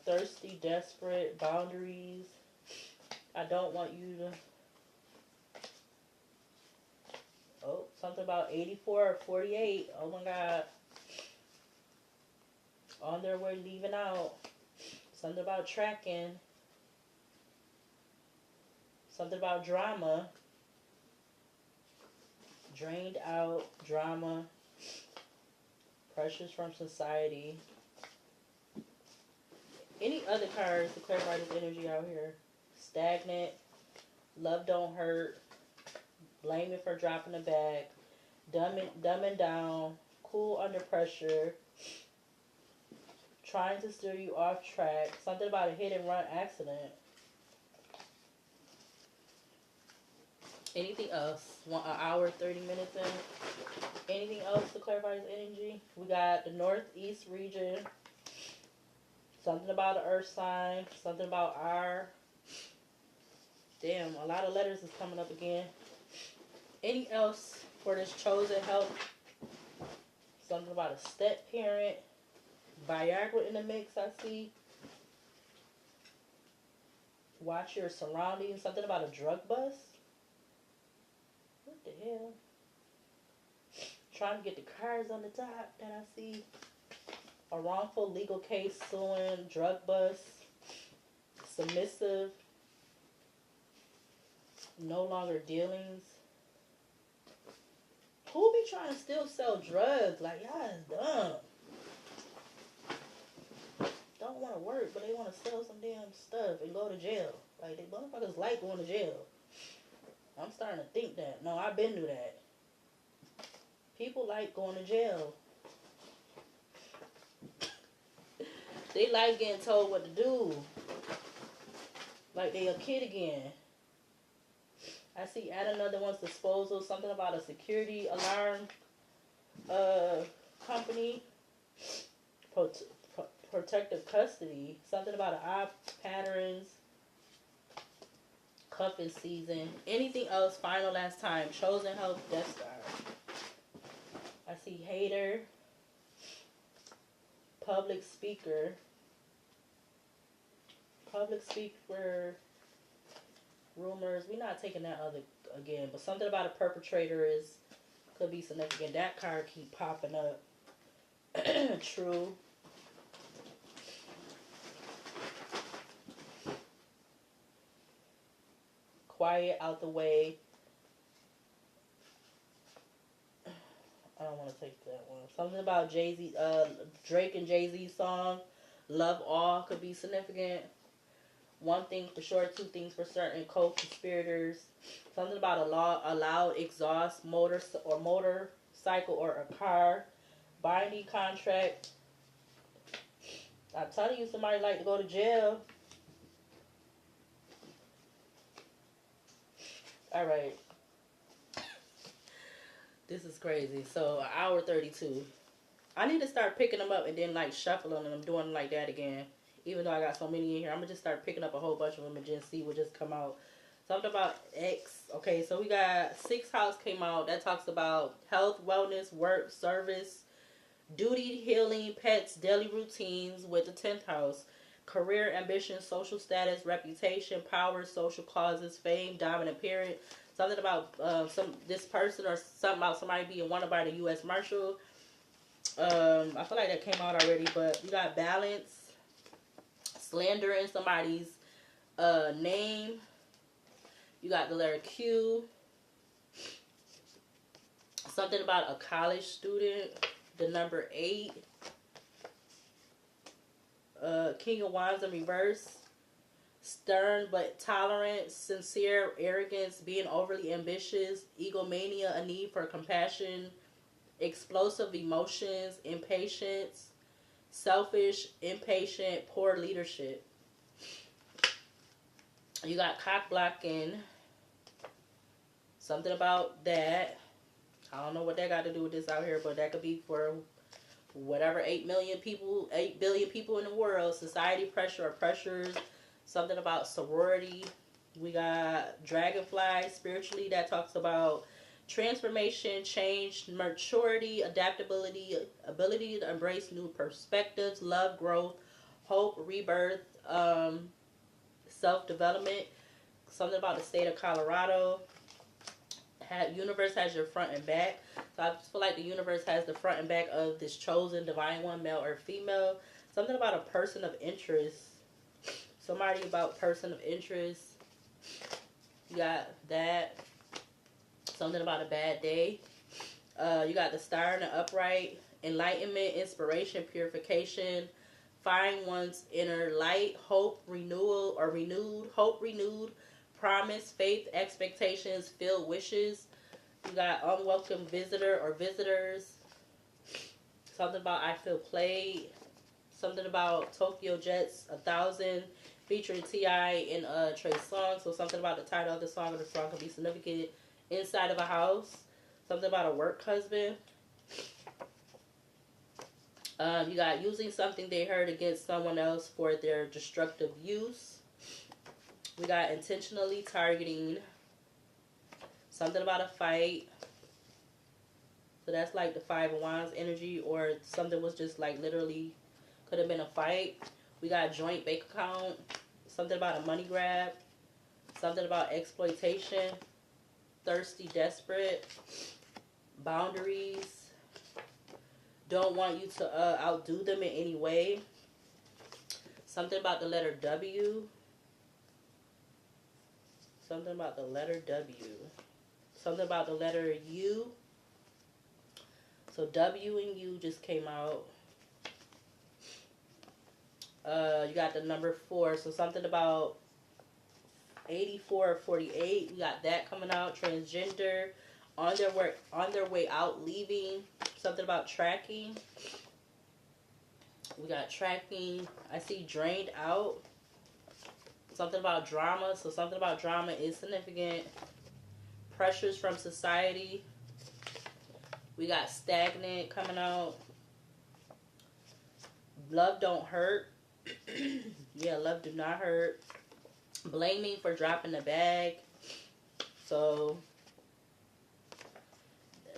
thirsty, desperate, boundaries. I don't want you to... Oh, something about 84 or 48. Oh my God. On their way, leaving out. Something about tracking. Something about drama. Drained out, drama. Pressures from society. Any other cards to clarify this energy out here? Stagnant. Love don't hurt. blaming for dropping the bag, dumbing down, cool under pressure, trying to steer you off track, something about a hit and run accident. Anything else? 1 hour, 30 minutes in? Anything else to clarify his energy? We got the Northeast region. Something about an earth sign. Something about our. Damn, a lot of letters is coming up again. Any else for this chosen help? Something about a step parent. Viagra in the mix, I see. Watch your surroundings. Something about a drug bust. What the hell? Trying to get the cards on the top that I see. A wrongful legal case suing, drug bust, submissive, no longer dealings. Who be trying to still sell drugs? Like, y'all is dumb. Don't want to work, but they want to sell some damn stuff and go to jail. Like, they motherfuckers like going to jail. I'm starting to think that. No, I've been through that. People like going to jail. They like getting told what to do. Like they a kid again. I see add another one's disposal. Something about a security alarm company. Protective custody. Something about eye patterns. Cuffing season. Anything else? Final last time. Chosen help. Death Star. I see hater. Public speaker. Public speaker. Rumors. We're not taking that other again. But something about a perpetrator is could be significant. That card keep popping up. True. Quiet, out the way. I don't want to take that one. Something about Jay-Z, Drake and Jay-Z's song, Love All, could be significant. One thing for sure, two things for certain, co-conspirators. Something about a loud exhaust, motorcycle or a car. Binding contract. I'm telling you, somebody like to go to jail. All right. This is crazy. So, 1 hour 32. I need to start picking them up and then, like, shuffling them. I'm doing like that again. Even though I got so many in here. I'm going to just start picking up a whole bunch of them and just see what just come out. Something about X. Okay, so we got 6th house came out. That talks about health, wellness, work, service, duty, healing, pets, daily routines. With the 10th house, career, ambition, social status, reputation, power, social causes, fame, dominant parent. Something about this person or something about somebody being wanted by the U.S. Marshal. I feel like that came out already, but you got balance, slandering somebody's name. You got the letter Q. Something about a college student. The number 8. King of Wands in reverse. Stern but tolerant, sincere, arrogance, being overly ambitious, egomania, a need for compassion, explosive emotions, impatience, selfish, impatient, poor leadership. You got cock blocking. Something about that. I don't know what that got to do with this out here, but that could be for whatever 8 billion people in the world. Society pressure or pressures. Something about sorority. We got dragonfly spiritually. That talks about transformation, change, maturity, adaptability, ability to embrace new perspectives, love, growth, hope, rebirth, self-development. Something about the state of Colorado. Universe has your front and back. So I just feel like the universe has the front and back of this chosen divine one, male or female. Something about a person of interest. Somebody about person of interest. You got that. Something about a bad day. You got the star and the upright. Enlightenment, inspiration, purification. Find one's inner light. Hope, renewal or renewed. Hope renewed. Promise, faith, expectations, filled wishes. You got unwelcome visitor or visitors. Something about I feel played. Something about Tokyo Jet's 1000 featuring T.I. and Trey Songz. So something about the title of the song or the song could be significant inside of a house. Something about a work husband. You got using something they heard against someone else for their destructive use. We got intentionally targeting. Something about a fight. So that's like the Five of Wands energy, or something was just like literally could have been a fight. We got joint bank account. Something about a money grab. Something about exploitation. Thirsty, desperate. Boundaries. Don't want you to outdo them in any way. Something about the letter W. Something about the letter W. Something about the letter U. So W and U just came out. You got the number 4. So something about 84 or 48. We got that coming out. Transgender. On their way out, leaving. Something about tracking. We got tracking. I see drained out. Something about drama. So something about drama is significant. Pressures from society. We got stagnant coming out. Love don't hurt. Yeah, love do not hurt. Blaming for dropping the bag. So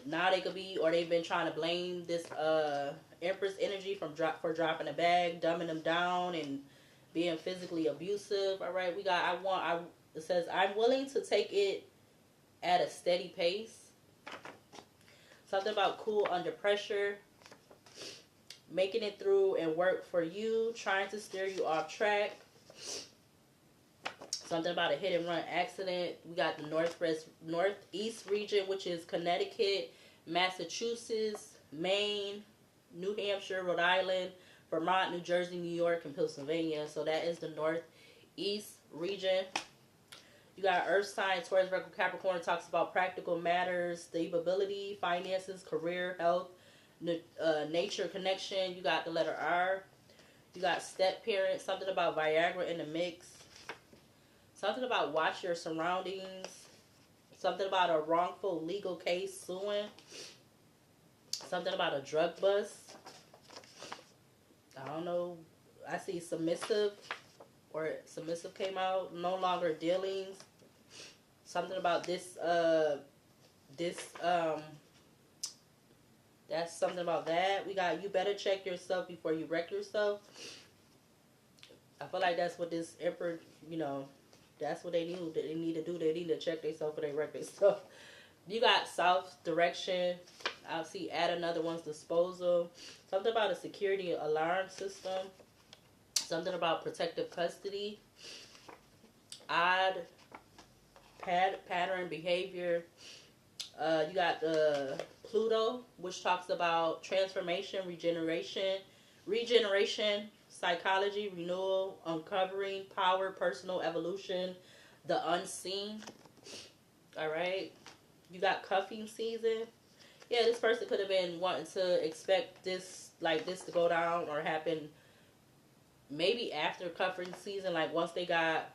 now they could be, or they've been trying to blame this Empress energy for dropping a bag, dumbing them down, and being physically abusive. All right, we got it says I'm willing to take it at a steady pace. Something about cool under pressure. Making it through and work for you. Trying to steer you off track. Something about a hit and run accident. We got the northeast region, which is Connecticut, Massachusetts, Maine, New Hampshire, Rhode Island, Vermont, New Jersey, New York, and Pennsylvania. So that is the northeast region. You got Earth sign, Taurus, Virgo, Capricorn. Talks about practical matters, stability, finances, career, health, nature, connection. You got the letter R. You got step parent. Something about Viagra in the mix. Something about watch your surroundings. Something about a wrongful legal case suing. Something about a drug bust. I don't know. I see submissive, or submissive came out. No longer dealings. Something about this. That's something about that. We got you better check yourself before you wreck yourself. I feel like that's what this Emperor, that's what they need to do. They need to check themselves before they wreck themselves. You got South direction. I'll see add another one's disposal. Something about a security alarm system. Something about protective custody. Odd pattern behavior. You got the Pluto, which talks about transformation, regeneration, psychology, renewal, uncovering, power, personal evolution, the unseen. All right. You got cuffing season. Yeah, this person could have been wanting to expect this to go down or happen maybe after cuffing season, like once they got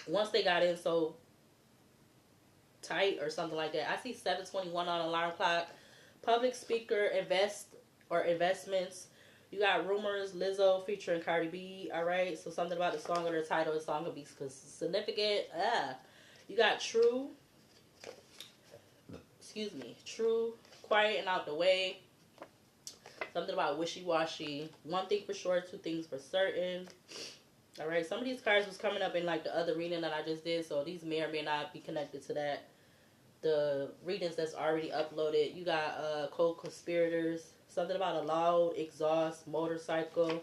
in so tight or something like that. I see 721 on alarm clock. Public speaker, investments. You got rumors, Lizzo featuring Cardi B. All right, so something about the song or the title of the song could be significant. You got true, quiet and out the way. Something about wishy-washy. One thing for sure, two things for certain. All right, some of these cards was coming up in like the other reading that I just did, so these may or may not be connected to that. The readings that's already uploaded. You got co-conspirators. Something about a loud exhaust motorcycle.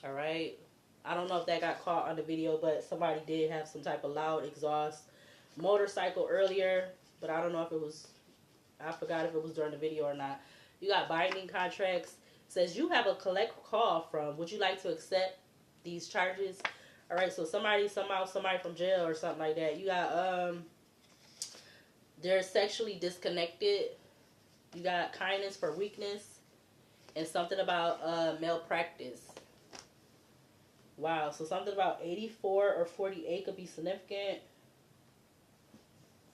All right. I don't know if that got caught on the video, but somebody did have some type of loud exhaust motorcycle earlier, but I don't know if it was, I forgot if it was during the video or not. You got binding contracts. It says you have a collect call from. Would you like to accept these charges? All right. So somebody from jail or something like that. You got They're sexually disconnected. You got kindness for weakness. And something about malpractice. Wow, so something about 84 or 48 could be significant.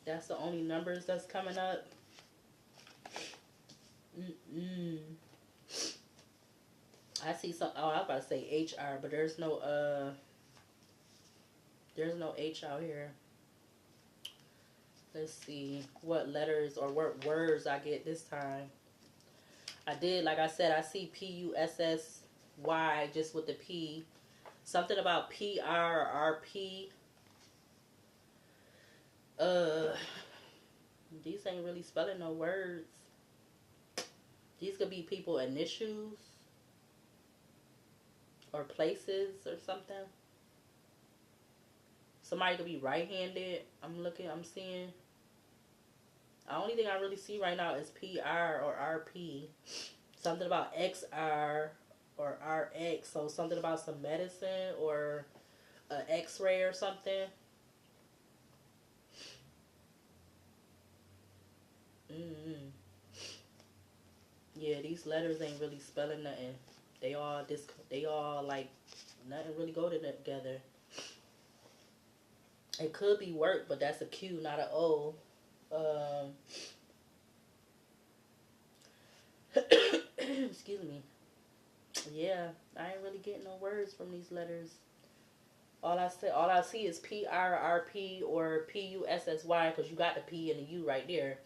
That's the only numbers that's coming up. I see some. Oh, I was about to say HR, but there's no H out here. Let's see what letters or what words I get this time. I did, like I said, I see PUSSY just with the P. Something about PR or RP. These ain't really spelling no words. These could be people initials or places or something. Somebody could be right-handed. I'm seeing. The only thing I really see right now is PR or RP. Something about XR or RX. So something about some medicine or an X-ray or something. Yeah, these letters ain't really spelling nothing. They all like nothing really go together. It could be work, but that's a Q, not an O. Excuse me. Yeah, I ain't really getting no words from these letters. All I see is PRRP or PUSSY because you got the P and the U right there.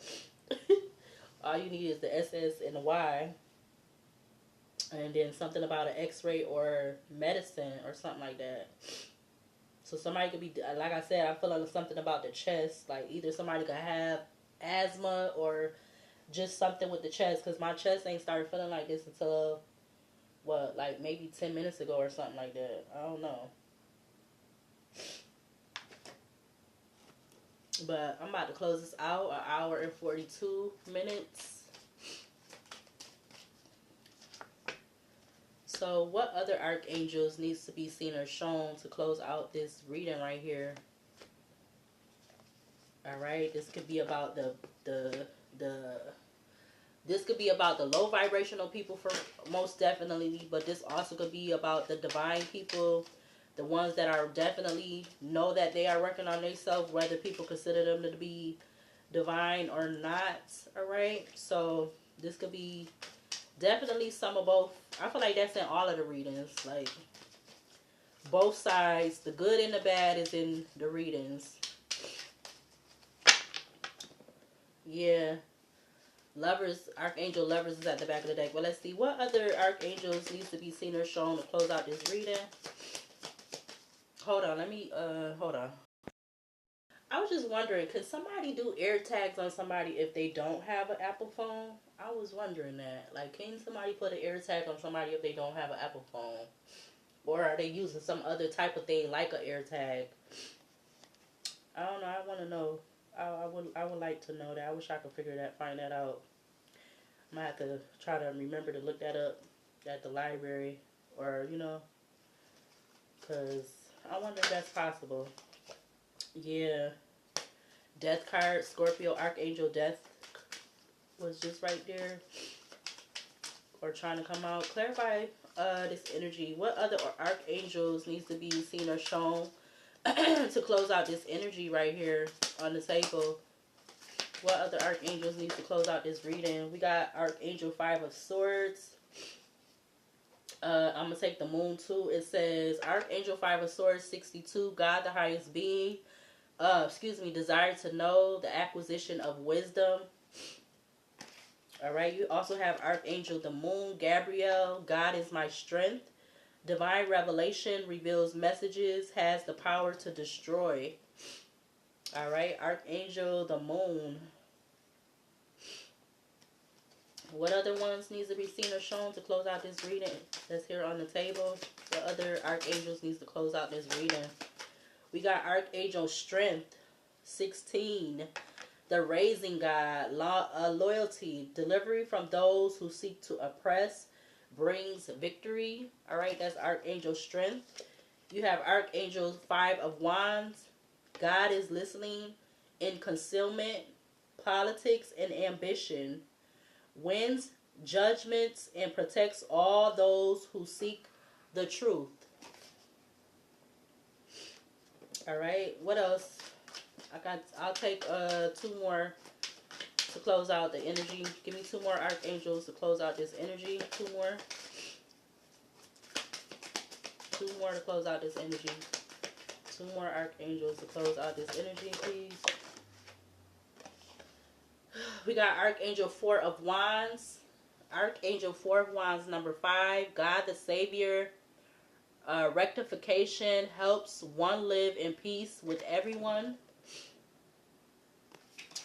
All you need is the SS and the Y. And then something about an X-ray or medicine or something like that. So somebody could be, like I said, I feel like something about the chest. Like either somebody could have asthma or just something with the chest. Because my chest ain't started feeling like this until, like maybe 10 minutes ago or something like that. I don't know. But I'm about to close this out. An hour and 42 minutes. So what other archangels needs to be seen or shown to close out this reading right here? All right, this could be about this could be about the low vibrational people for most definitely, but this also could be about the divine people, the ones that are definitely know that they are working on themselves, whether people consider them to be divine or not. All right, so this could be definitely some of both. I feel like that's in all of the readings. Like, both sides, the good and the bad is in the readings. Yeah. Lovers, Archangel Lovers is at the back of the deck. But let's see. What other archangels needs to be seen or shown to close out this reading? Hold on. Hold on. I was just wondering, could somebody do air tags on somebody if they don't have an Apple phone? I was wondering that. Like, can somebody put an air tag on somebody if they don't have an Apple phone? Or are they using some other type of thing like an air tag? I don't know. I want to know. I would like to know that. I wish I could find that out. I might have to try to remember to look that up at the library or, because I wonder if that's possible. Yeah. Death card, Scorpio, Archangel Death was just right there. Or trying to come out. Clarify this energy. What other archangels needs to be seen or shown to close out this energy right here on the table? What other archangels needs to close out this reading? We got Archangel 5 of Swords. I'm going to take the moon too. It says Archangel 5 of Swords 62. God the highest being. Desire to know, the acquisition of wisdom. Alright, you also have Archangel the Moon, Gabriel, God is my strength. Divine revelation reveals messages, has the power to destroy. Alright, Archangel the Moon. What other ones needs to be seen or shown to close out this reading that's here on the table? What other archangels needs to close out this reading? We got Archangel Strength, 16. The Raising God, loyalty, delivery from those who seek to oppress, brings victory. Alright, that's Archangel Strength. You have Archangel 5 of Wands. God is listening in concealment. politics, and ambition, wins judgments, and protects all those who seek the truth. All right, what else? I'll take two more to close out the energy. Give me two more archangels to close out this energy. Two more. Two more to close out this energy. Two more archangels to close out this energy, please. We got Archangel 4 of Wands. Archangel 4 of Wands, number 5. God the Savior. Rectification helps one live in peace with everyone.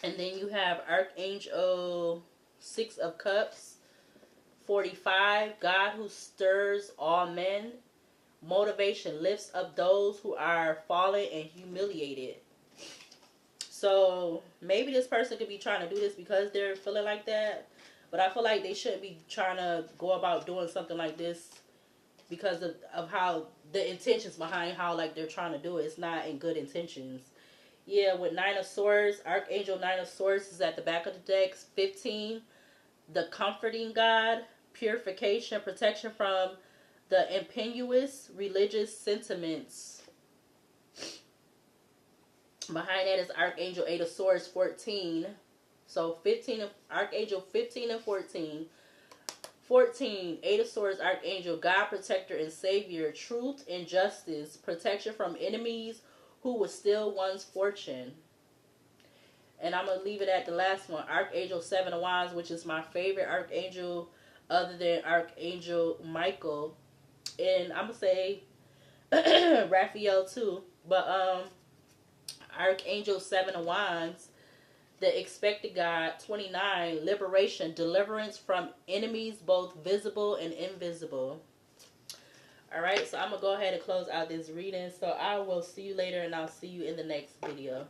And then you have Archangel 6 of Cups. 45. God who stirs all men. Motivation lifts up those who are fallen and humiliated. So maybe this person could be trying to do this because they're feeling like that. But I feel like they shouldn't be trying to go about doing something like this because of how the intentions behind how like they're trying to do it. It's not in good intentions. Yeah, with 9 of Swords, Archangel 9 of Swords is at the back of the deck. 15, the comforting God, purification, protection from the impetuous religious sentiments. Behind that is Archangel 8 of Swords, 14. So 15, Archangel 15 and 14. 14, 8 of Swords, Archangel, God, protector, and savior, truth and justice, protection from enemies who would steal one's fortune. And I'm going to leave it at the last one, Archangel 7 of Wands, which is my favorite archangel other than Archangel Michael. And I'm going to say Raphael too. But Archangel 7 of Wands, the expected God. 29, liberation, deliverance from enemies both visible and invisible. Alright, so I'm going to go ahead and close out this reading. So I will see you later, and I'll see you in the next video.